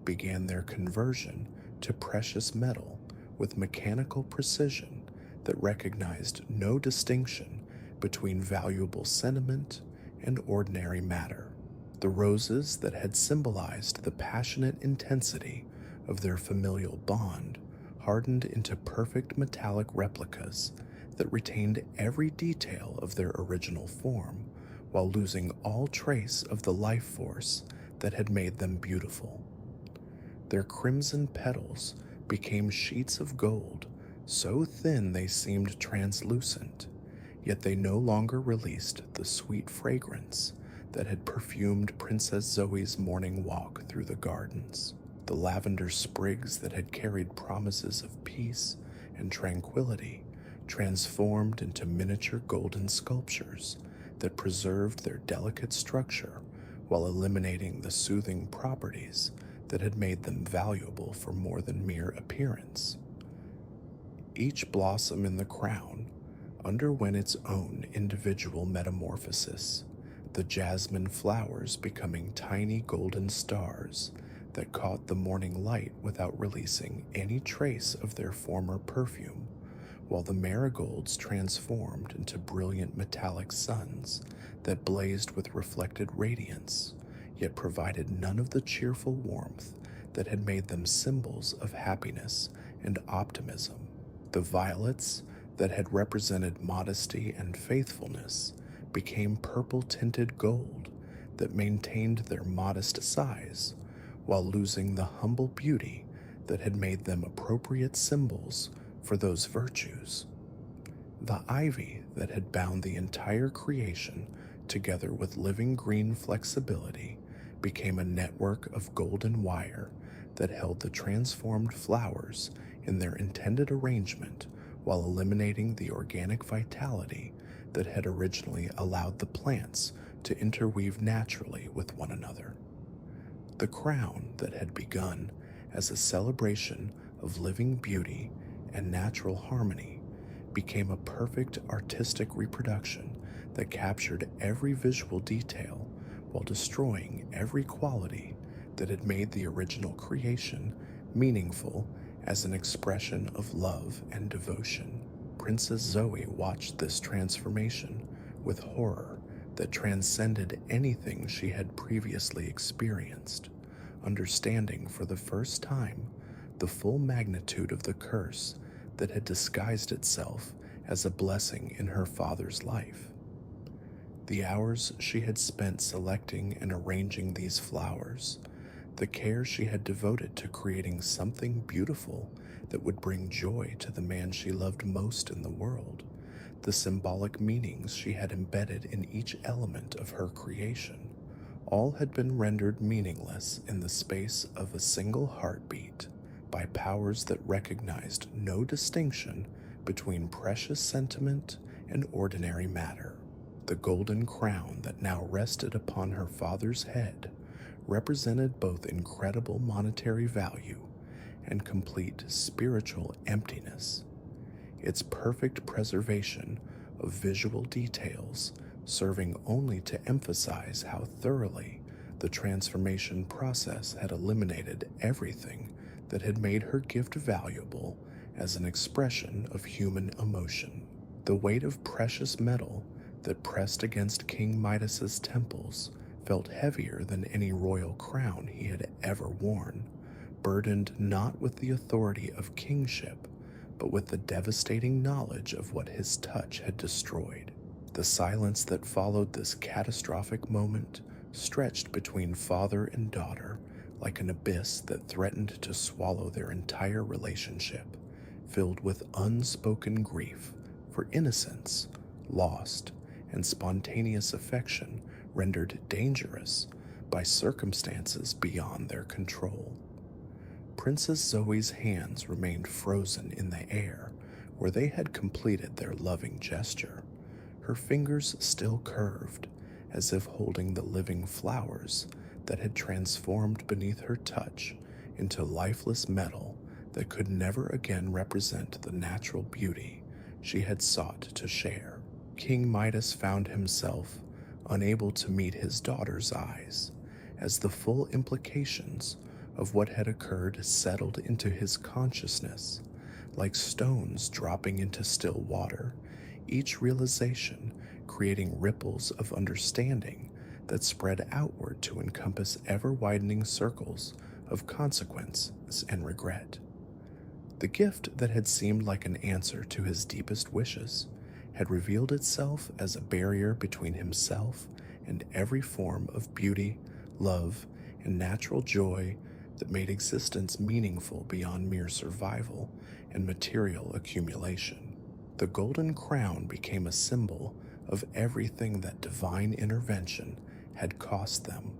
began their conversion to precious metal with mechanical precision that recognized no distinction between valuable sentiment and ordinary matter. The roses that had symbolized the passionate intensity of their familial bond hardened into perfect metallic replicas that retained every detail of their original form while losing all trace of the life force that had made them beautiful. Their crimson petals became sheets of gold, so thin they seemed translucent, yet they no longer released the sweet fragrance that had perfumed Princess Zoe's morning walk through the gardens. The lavender sprigs that had carried promises of peace and tranquility transformed into miniature golden sculptures that preserved their delicate structure while eliminating the soothing properties that had made them valuable for more than mere appearance. Each blossom in the crown underwent its own individual metamorphosis, the jasmine flowers becoming tiny golden stars that caught the morning light without releasing any trace of their former perfume, while the marigolds transformed into brilliant metallic suns that blazed with reflected radiance, yet provided none of the cheerful warmth that had made them symbols of happiness and optimism. The violets that had represented modesty and faithfulness became purple-tinted gold that maintained their modest size while losing the humble beauty that had made them appropriate symbols for those virtues. The ivy that had bound the entire creation together with living green flexibility became a network of golden wire that held the transformed flowers in their intended arrangement while eliminating the organic vitality that had originally allowed the plants to interweave naturally with one another. The crown that had begun as a celebration of living beauty and natural harmony became a perfect artistic reproduction that captured every visual detail while destroying every quality that had made the original creation meaningful as an expression of love and devotion. Princess Zoe watched this transformation with horror that transcended anything she had previously experienced, understanding for the first time the full magnitude of the curse that had disguised itself as a blessing in her father's life. The hours she had spent selecting and arranging these flowers, the care she had devoted to creating something beautiful that would bring joy to the man she loved most in the world, the symbolic meanings she had embedded in each element of her creation, All had been rendered meaningless in the space of a single heartbeat by powers that recognized no distinction between precious sentiment and ordinary matter. The golden crown that now rested upon her father's head represented both incredible monetary value and complete spiritual emptiness. Its perfect preservation of visual details serving only to emphasize how thoroughly the transformation process had eliminated everything that had made her gift valuable as an expression of human emotion. The weight of precious metal that pressed against King Midas's temples felt heavier than any royal crown he had ever worn, burdened not with the authority of kingship, but with the devastating knowledge of what his touch had destroyed. The silence that followed this catastrophic moment stretched between father and daughter like an abyss that threatened to swallow their entire relationship, filled with unspoken grief for innocence, lost, and spontaneous affection rendered dangerous by circumstances beyond their control. Princess Zoe's hands remained frozen in the air where they had completed their loving gesture, her fingers still curved, as if holding the living flowers that had transformed beneath her touch into lifeless metal that could never again represent the natural beauty she had sought to share. King Midas found himself unable to meet his daughter's eyes, as the full implications of what had occurred settled into his consciousness, like stones dropping into still water, each realization creating ripples of understanding that spread outward to encompass ever-widening circles of consequences and regret. The gift that had seemed like an answer to his deepest wishes had revealed itself as a barrier between himself and every form of beauty, love, and natural joy that made existence meaningful beyond mere survival and material accumulation. The golden crown became a symbol of everything that divine intervention had cost them,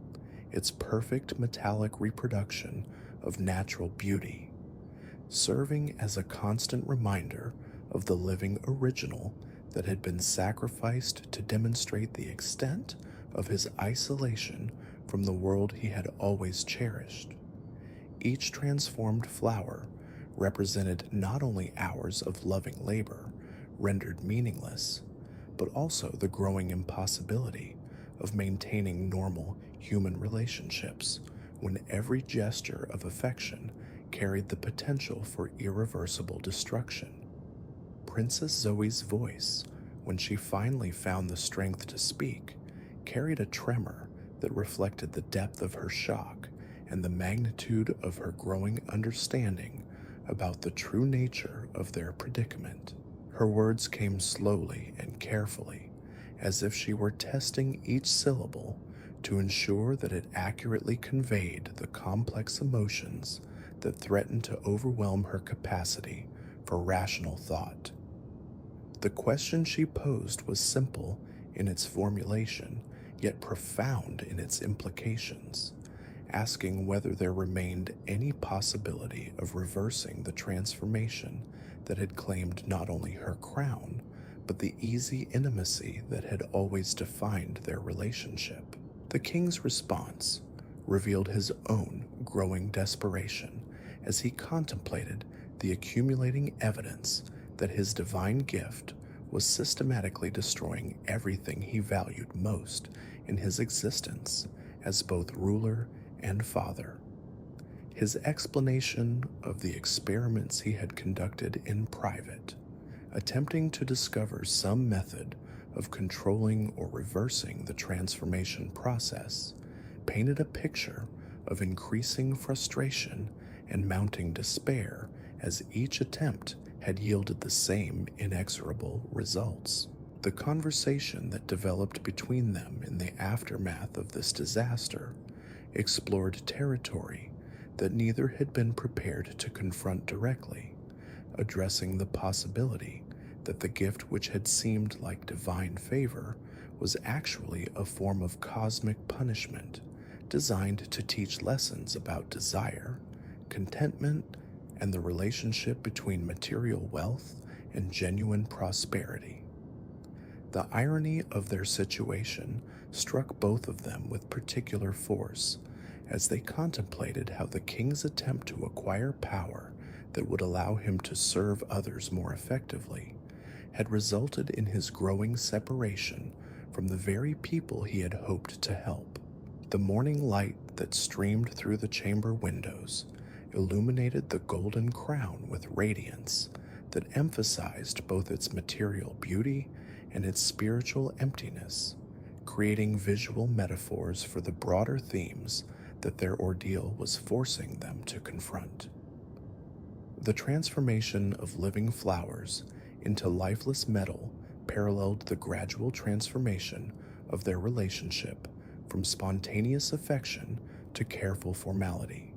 its perfect metallic reproduction of natural beauty, serving as a constant reminder of the living original that had been sacrificed to demonstrate the extent of his isolation from the world he had always cherished. Each transformed flower represented not only hours of loving labor rendered meaningless, but also the growing impossibility of maintaining normal human relationships when every gesture of affection carried the potential for irreversible destruction. Princess Zoe's voice, when she finally found the strength to speak, carried a tremor that reflected the depth of her shock and the magnitude of her growing understanding about the true nature of their predicament. Her words came slowly and carefully, as if she were testing each syllable to ensure that it accurately conveyed the complex emotions that threatened to overwhelm her capacity for rational thought. The question she posed was simple in its formulation, yet profound in its implications, asking whether there remained any possibility of reversing the transformation that had claimed not only her crown, but the easy intimacy that had always defined their relationship. The king's response revealed his own growing desperation as he contemplated the accumulating evidence that his divine gift was systematically destroying everything he valued most in his existence as both ruler and father. His explanation of the experiments he had conducted in private, attempting to discover some method of controlling or reversing the transformation process, painted a picture of increasing frustration and mounting despair as each attempt had yielded the same inexorable results. The conversation that developed between them in the aftermath of this disaster explored territory that neither had been prepared to confront directly, addressing the possibility that the gift which had seemed like divine favor was actually a form of cosmic punishment designed to teach lessons about desire, contentment, and the relationship between material wealth and genuine prosperity. The irony of their situation struck both of them with particular force as they contemplated how the king's attempt to acquire power that would allow him to serve others more effectively had resulted in his growing separation from the very people he had hoped to help. The morning light that streamed through the chamber windows illuminated the golden crown with radiance that emphasized both its material beauty and its spiritual emptiness, creating visual metaphors for the broader themes that their ordeal was forcing them to confront. The transformation of living flowers into lifeless metal paralleled the gradual transformation of their relationship from spontaneous affection to careful formality,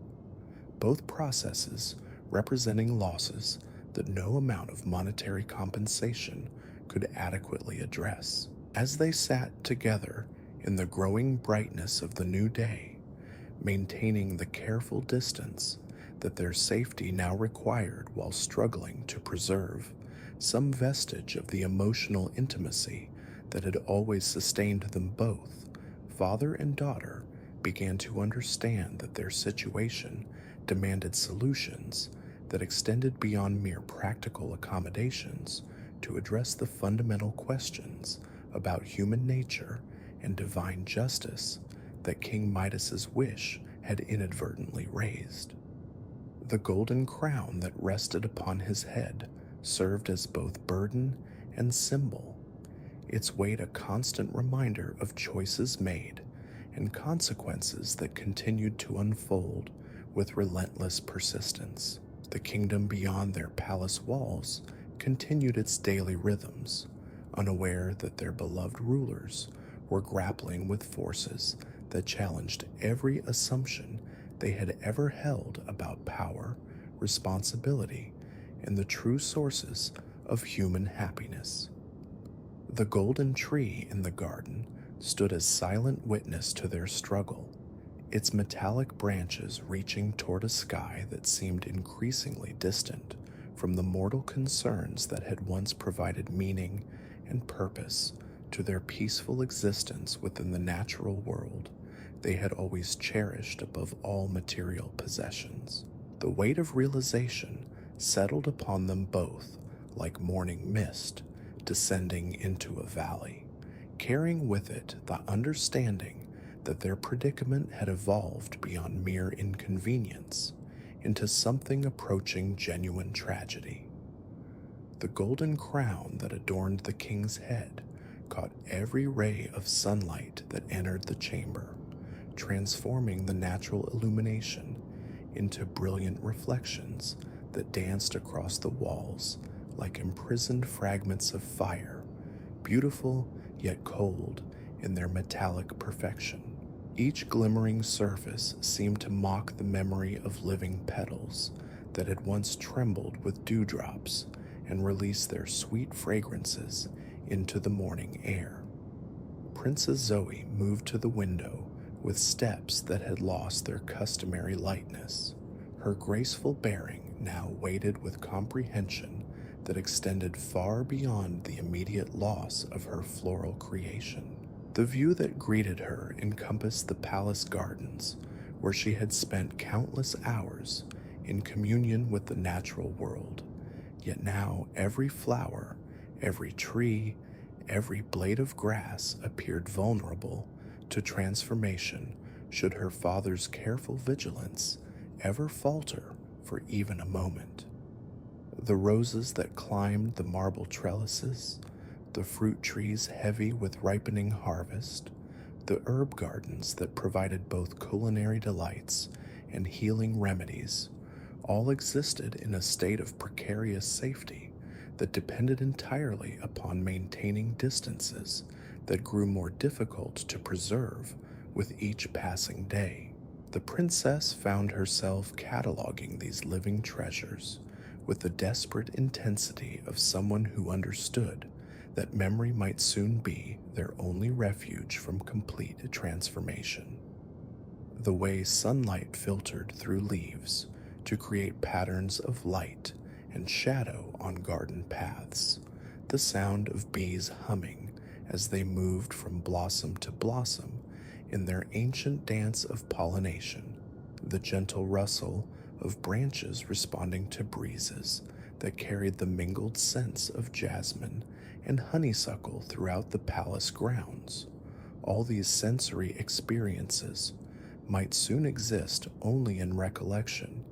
both processes representing losses that no amount of monetary compensation could adequately address. As they sat together in the growing brightness of the new day, maintaining the careful distance that their safety now required while struggling to preserve some vestige of the emotional intimacy that had always sustained them both, father and daughter began to understand that their situation demanded solutions that extended beyond mere practical accommodations to address the fundamental questions about human nature and divine justice that King Midas's wish had inadvertently raised. The golden crown that rested upon his head served as both burden and symbol, its weight a constant reminder of choices made and consequences that continued to unfold with relentless persistence. The kingdom beyond their palace walls continued its daily rhythms, unaware that their beloved rulers were grappling with forces that challenged every assumption they had ever held about power, responsibility, and the true sources of human happiness. The golden tree in the garden stood as silent witness to their struggle, its metallic branches reaching toward a sky that seemed increasingly distant from the mortal concerns that had once provided meaning and purpose to their peaceful existence within the natural world they had always cherished above all material possessions. The weight of realization settled upon them both like morning mist descending into a valley, carrying with it the understanding that their predicament had evolved beyond mere inconvenience into something approaching genuine tragedy. The golden crown that adorned the king's head caught every ray of sunlight that entered the chamber, transforming the natural illumination into brilliant reflections that danced across the walls like imprisoned fragments of fire, beautiful yet cold in their metallic perfection. Each glimmering surface seemed to mock the memory of living petals that had once trembled with dewdrops and released their sweet fragrances into the morning air. Princess Zoe moved to the window with steps that had lost their customary lightness. Her graceful bearing now weighted with comprehension that extended far beyond the immediate loss of her floral creation. The view that greeted her encompassed the palace gardens, where she had spent countless hours in communion with the natural world. Yet now every flower, every tree, every blade of grass appeared vulnerable to transformation should her father's careful vigilance ever falter for even a moment. The roses that climbed the marble trellises, the fruit trees heavy with ripening harvest, the herb gardens that provided both culinary delights and healing remedies, all existed in a state of precarious safety that depended entirely upon maintaining distances that grew more difficult to preserve with each passing day. The princess found herself cataloging these living treasures with the desperate intensity of someone who understood that memory might soon be their only refuge from complete transformation. The way sunlight filtered through leaves to create patterns of light and shadow on garden paths, the sound of bees humming as they moved from blossom to blossom in their ancient dance of pollination, the gentle rustle of branches responding to breezes that carried the mingled scents of jasmine and honeysuckle throughout the palace grounds. All these sensory experiences might soon exist only in recollection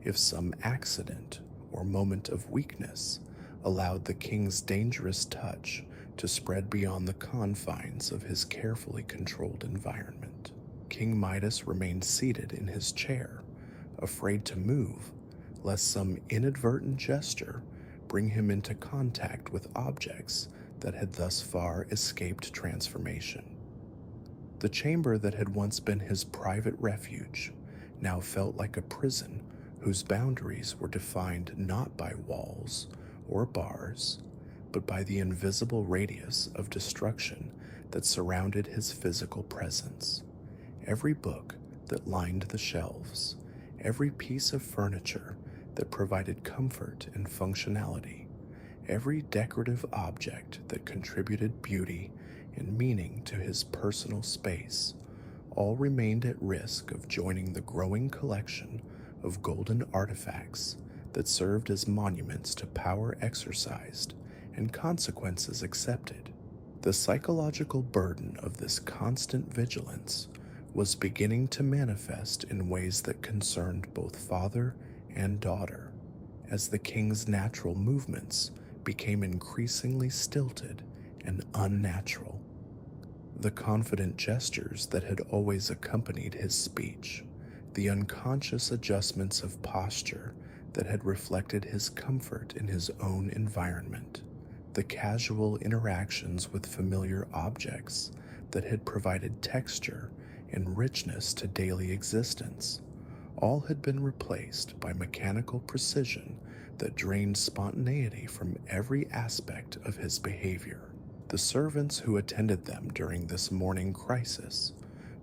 if some accident or moment of weakness allowed the king's dangerous touch to spread beyond the confines of his carefully controlled environment. King Midas remained seated in his chair, afraid to move, lest some inadvertent gesture bring him into contact with objects that had thus far escaped transformation. The chamber that had once been his private refuge now felt like a prison whose boundaries were defined not by walls or bars, but by the invisible radius of destruction that surrounded his physical presence. Every book that lined the shelves, every piece of furniture that provided comfort and functionality, every decorative object that contributed beauty and meaning to his personal space, all remained at risk of joining the growing collection of golden artifacts that served as monuments to power exercised and consequences accepted. The psychological burden of this constant vigilance was beginning to manifest in ways that concerned both father and daughter, as the king's natural movements became increasingly stilted and unnatural. The confident gestures that had always accompanied his speech, the unconscious adjustments of posture that had reflected his comfort in his own environment, the casual interactions with familiar objects that had provided texture and richness to daily existence, all had been replaced by mechanical precision that drained spontaneity from every aspect of his behavior. The servants who attended them during this morning crisis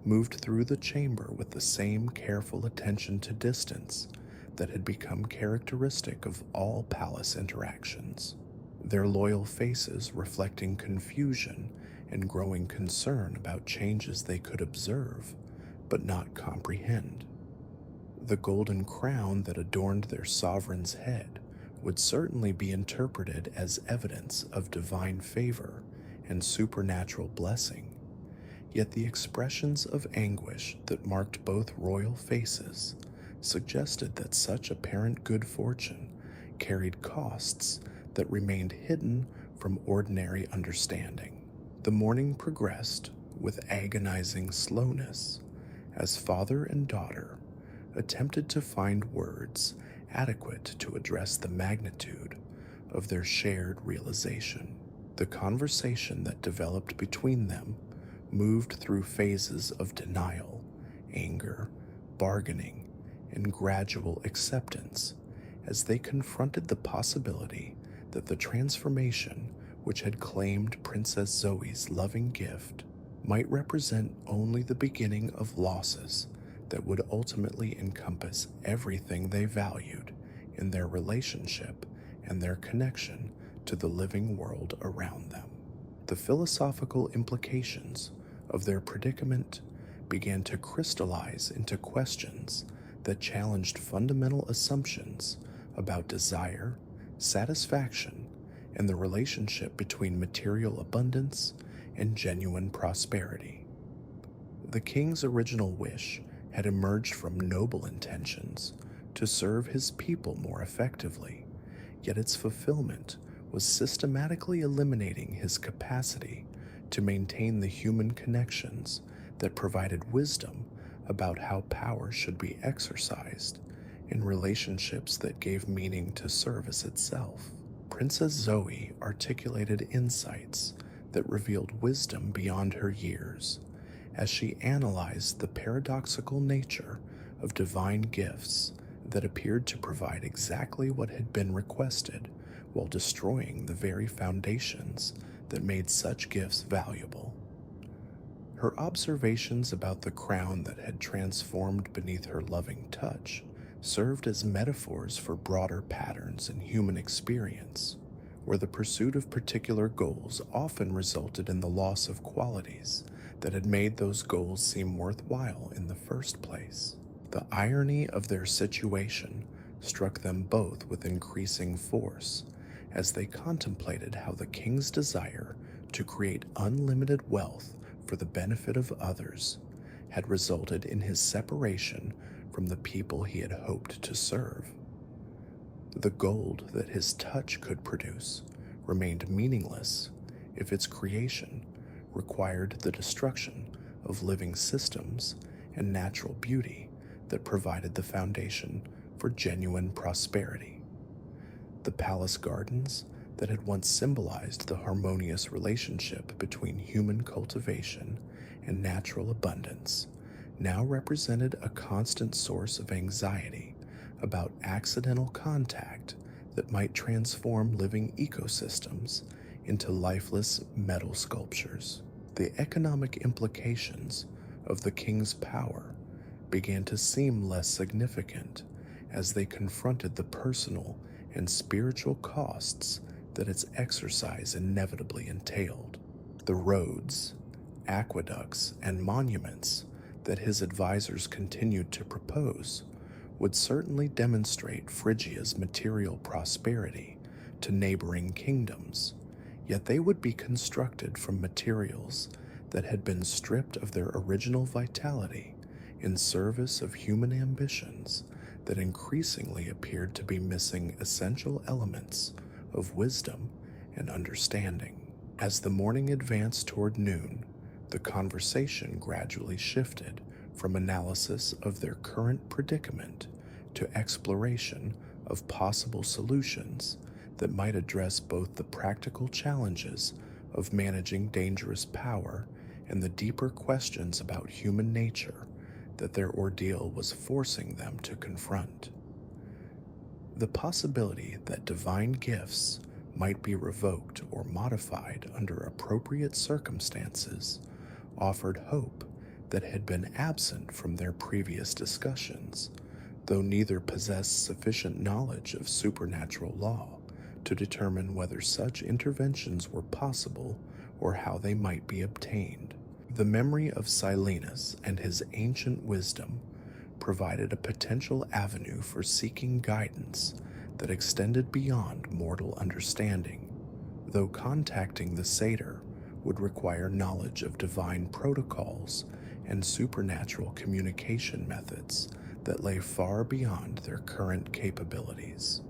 moved through the chamber with the same careful attention to distance that had become characteristic of all palace interactions, their loyal faces reflecting confusion and growing concern about changes they could observe but not comprehend. The golden crown that adorned their sovereign's head would certainly be interpreted as evidence of divine favor and supernatural blessing, yet the expressions of anguish that marked both royal faces suggested that such apparent good fortune carried costs that remained hidden from ordinary understanding. The morning progressed with agonizing slowness as father and daughter attempted to find words adequate to address the magnitude of their shared realization. The conversation that developed between them moved through phases of denial, anger, bargaining, and gradual acceptance as they confronted the possibility that the transformation which had claimed Princess Zoe's loving gift might represent only the beginning of losses that would ultimately encompass everything they valued in their relationship and their connection to the living world around them. The philosophical implications of their predicament began to crystallize into questions that challenged fundamental assumptions about desire, satisfaction, and the relationship between material abundance and genuine prosperity. The king's original wish had emerged from noble intentions to serve his people more effectively, yet its fulfillment was systematically eliminating his capacity to maintain the human connections that provided wisdom about how power should be exercised in relationships that gave meaning to service itself. Princess Zoe articulated insights that revealed wisdom beyond her years as she analyzed the paradoxical nature of divine gifts that appeared to provide exactly what had been requested while destroying the very foundations that made such gifts valuable. Her observations about the crown that had transformed beneath her loving touch served as metaphors for broader patterns in human experience, where the pursuit of particular goals often resulted in the loss of qualities that had made those goals seem worthwhile in the first place. The irony of their situation struck them both with increasing force as they contemplated how the king's desire to create unlimited wealth for the benefit of others had resulted in his separation from the people he had hoped to serve. The gold that his touch could produce remained meaningless if its creation required the destruction of living systems and natural beauty that provided the foundation for genuine prosperity. The palace gardens that had once symbolized the harmonious relationship between human cultivation and natural abundance now represented a constant source of anxiety about accidental contact that might transform living ecosystems into lifeless metal sculptures. The economic implications of the king's power began to seem less significant as they confronted the personal and spiritual costs that its exercise inevitably entailed. The roads, aqueducts, and monuments that his advisors continued to propose would certainly demonstrate Phrygia's material prosperity to neighboring kingdoms, yet they would be constructed from materials that had been stripped of their original vitality in service of human ambitions that increasingly appeared to be missing essential elements of wisdom and understanding. As the morning advanced toward noon, the conversation gradually shifted from analysis of their current predicament to exploration of possible solutions that might address both the practical challenges of managing dangerous power and the deeper questions about human nature that their ordeal was forcing them to confront. The possibility that divine gifts might be revoked or modified under appropriate circumstances offered hope that had been absent from their previous discussions, though neither possessed sufficient knowledge of supernatural law to determine whether such interventions were possible or how they might be obtained. The memory of Silenus and his ancient wisdom provided a potential avenue for seeking guidance that extended beyond mortal understanding, though contacting the satyr would require knowledge of divine protocols and supernatural communication methods that lay far beyond their current capabilities.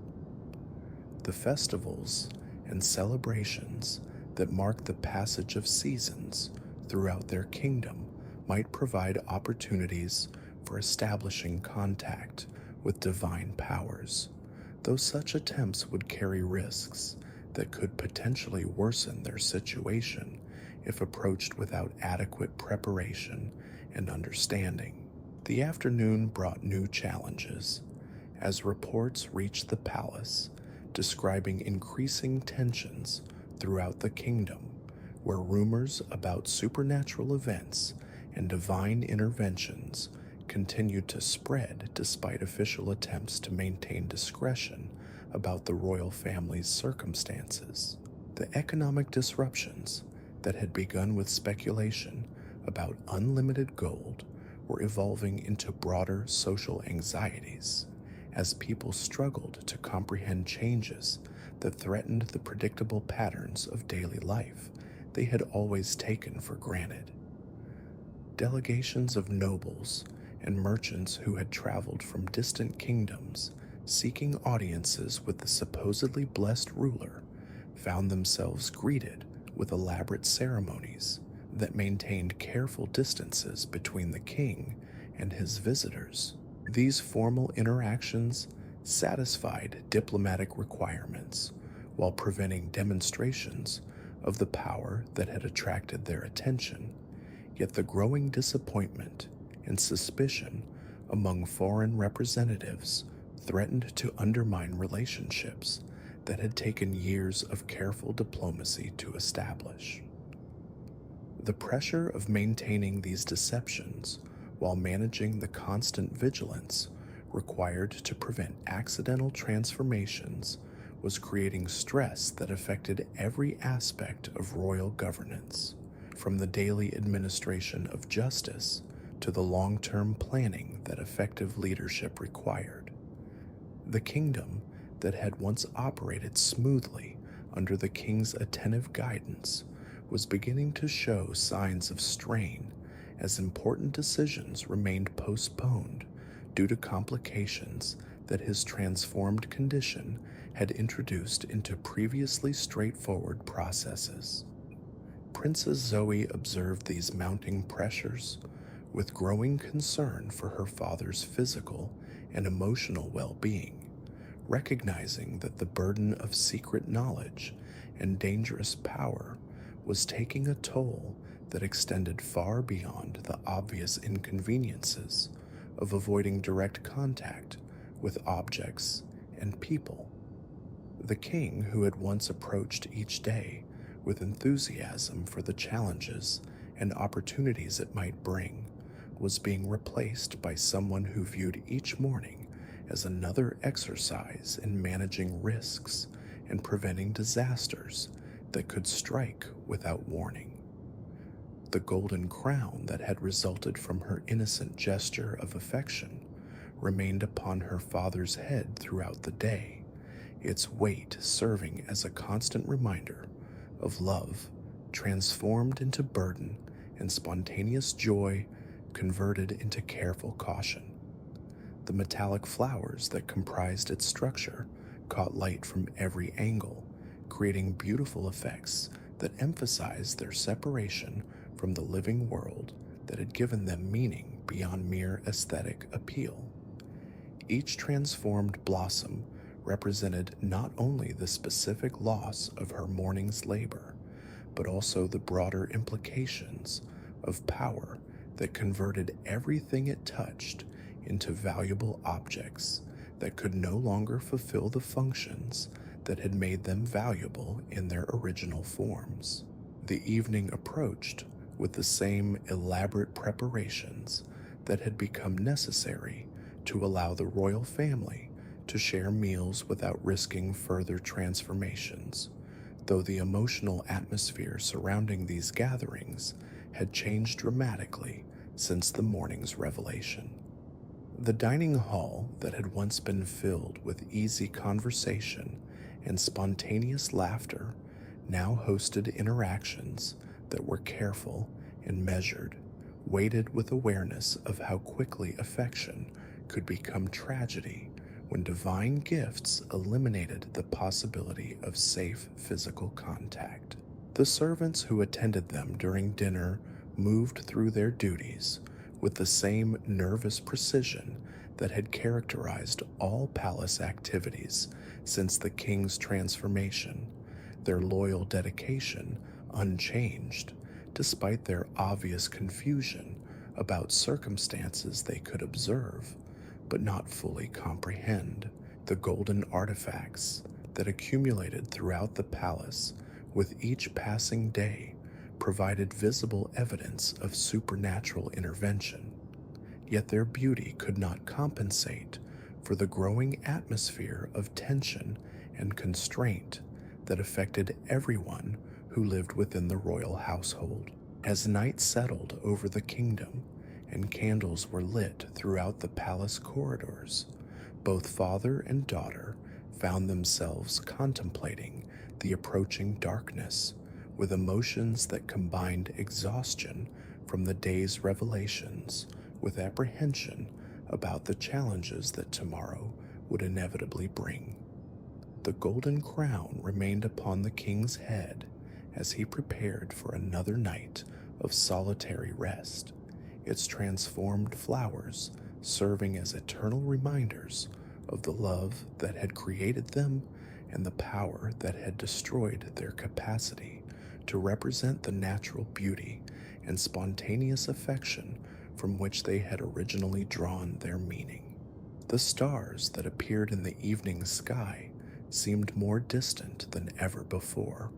The festivals and celebrations that mark the passage of seasons throughout their kingdom might provide opportunities for establishing contact with divine powers, though such attempts would carry risks that could potentially worsen their situation if approached without adequate preparation and understanding. The afternoon brought new challenges, as reports reached the palace describing increasing tensions throughout the kingdom, where rumors about supernatural events and divine interventions continued to spread despite official attempts to maintain discretion about the royal family's circumstances. The economic disruptions that had begun with speculation about unlimited gold were evolving into broader social anxieties as people struggled to comprehend changes that threatened the predictable patterns of daily life they had always taken for granted. Delegations of nobles and merchants who had traveled from distant kingdoms seeking audiences with the supposedly blessed ruler found themselves greeted with elaborate ceremonies that maintained careful distances between the king and his visitors. These formal interactions satisfied diplomatic requirements while preventing demonstrations of the power that had attracted their attention, yet the growing disappointment and suspicion among foreign representatives threatened to undermine relationships that had taken years of careful diplomacy to establish. The pressure of maintaining these deceptions while managing the constant vigilance required to prevent accidental transformations was creating stress that affected every aspect of royal governance, from the daily administration of justice to the long-term planning that effective leadership required. The kingdom that had once operated smoothly under the king's attentive guidance was beginning to show signs of strain as important decisions remained postponed due to complications that his transformed condition had introduced into previously straightforward processes. Princess Zoe observed these mounting pressures with growing concern for her father's physical and emotional well-being, recognizing that the burden of secret knowledge and dangerous power was taking a toll that extended far beyond the obvious inconveniences of avoiding direct contact with objects and people. The king, who had once approached each day with enthusiasm for the challenges and opportunities it might bring, was being replaced by someone who viewed each morning as another exercise in managing risks and preventing disasters that could strike without warning. The golden crown that had resulted from her innocent gesture of affection remained upon her father's head throughout the day, its weight serving as a constant reminder of love transformed into burden and spontaneous joy converted into careful caution. The metallic flowers that comprised its structure caught light from every angle, creating beautiful effects that emphasized their separation from the living world that had given them meaning beyond mere aesthetic appeal. Each transformed blossom represented not only the specific loss of her morning's labor, but also the broader implications of power that converted everything it touched into valuable objects that could no longer fulfill the functions that had made them valuable in their original forms. The evening approached with the same elaborate preparations that had become necessary to allow the royal family to share meals without risking further transformations, though the emotional atmosphere surrounding these gatherings had changed dramatically since the morning's revelation. The dining hall that had once been filled with easy conversation and spontaneous laughter now hosted interactions that were careful and measured, weighted with awareness of how quickly affection could become tragedy when divine gifts eliminated the possibility of safe physical contact. The servants who attended them during dinner moved through their duties with the same nervous precision that had characterized all palace activities since the king's transformation, their loyal dedication unchanged despite their obvious confusion about circumstances they could observe but not fully comprehend. The golden artifacts that accumulated throughout the palace with each passing day provided visible evidence of supernatural intervention, yet their beauty could not compensate for the growing atmosphere of tension and constraint that affected everyone who lived within the royal household. As night settled over the kingdom and candles were lit throughout the palace corridors, both father and daughter found themselves contemplating the approaching darkness with emotions that combined exhaustion from the day's revelations with apprehension about the challenges that tomorrow would inevitably bring. The golden crown remained upon the king's head as he prepared for another night of solitary rest, its transformed flowers serving as eternal reminders of the love that had created them and the power that had destroyed their capacity to represent the natural beauty and spontaneous affection from which they had originally drawn their meaning. The stars that appeared in the evening sky seemed more distant than ever before,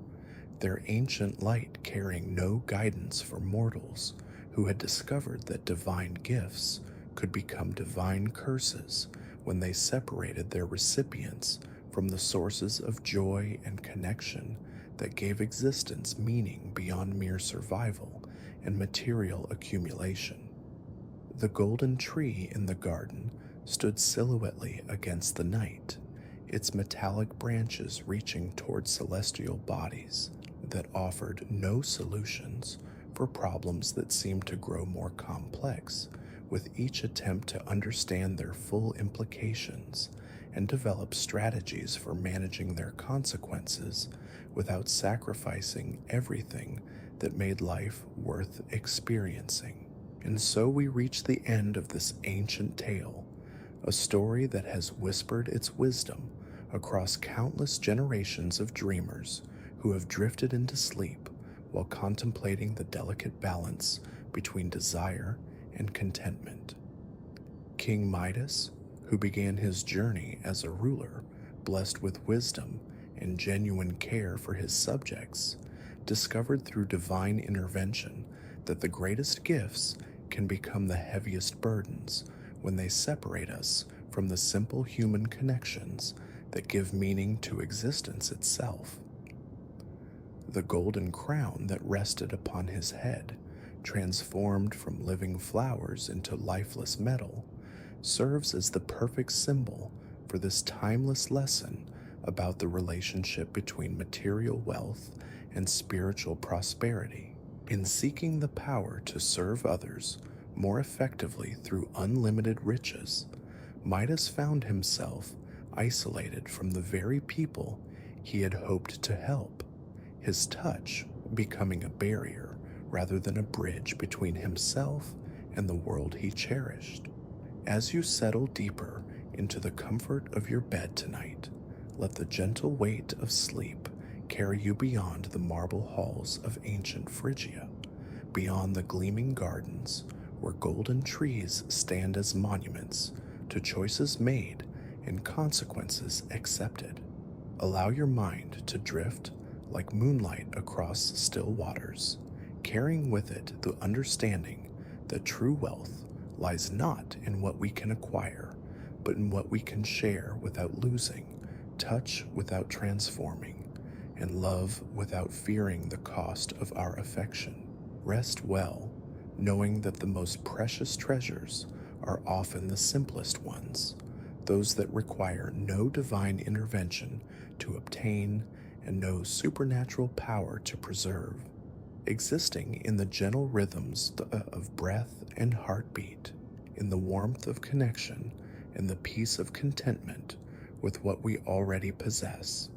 their ancient light carrying no guidance for mortals who had discovered that divine gifts could become divine curses when they separated their recipients from the sources of joy and connection that gave existence meaning beyond mere survival and material accumulation. The golden tree in the garden stood silhouettely against the night, its metallic branches reaching toward celestial bodies that offered no solutions for problems that seemed to grow more complex with each attempt to understand their full implications and develop strategies for managing their consequences without sacrificing everything that made life worth experiencing. And so we reach the end of this ancient tale, a story that has whispered its wisdom across countless generations of dreamers who have drifted into sleep while contemplating the delicate balance between desire and contentment. King Midas, who began his journey as a ruler blessed with wisdom and genuine care for his subjects, discovered through divine intervention that the greatest gifts can become the heaviest burdens when they separate us from the simple human connections that give meaning to existence itself. The golden crown that rested upon his head, transformed from living flowers into lifeless metal, serves as the perfect symbol for this timeless lesson about the relationship between material wealth and spiritual prosperity. In seeking the power to serve others more effectively through unlimited riches, Midas found himself isolated from the very people he had hoped to help, his touch becoming a barrier rather than a bridge between himself and the world he cherished. As you settle deeper into the comfort of your bed tonight, let the gentle weight of sleep carry you beyond the marble halls of ancient Phrygia, beyond the gleaming gardens where golden trees stand as monuments to choices made and consequences accepted. Allow your mind to drift like moonlight across still waters, carrying with it the understanding that true wealth lies not in what we can acquire, but in what we can share without losing, touch without transforming, and love without fearing the cost of our affection. Rest well, knowing that the most precious treasures are often the simplest ones, those that require no divine intervention to obtain and no supernatural power to preserve, existing in the gentle rhythms of breath and heartbeat, in the warmth of connection and the peace of contentment with what we already possess.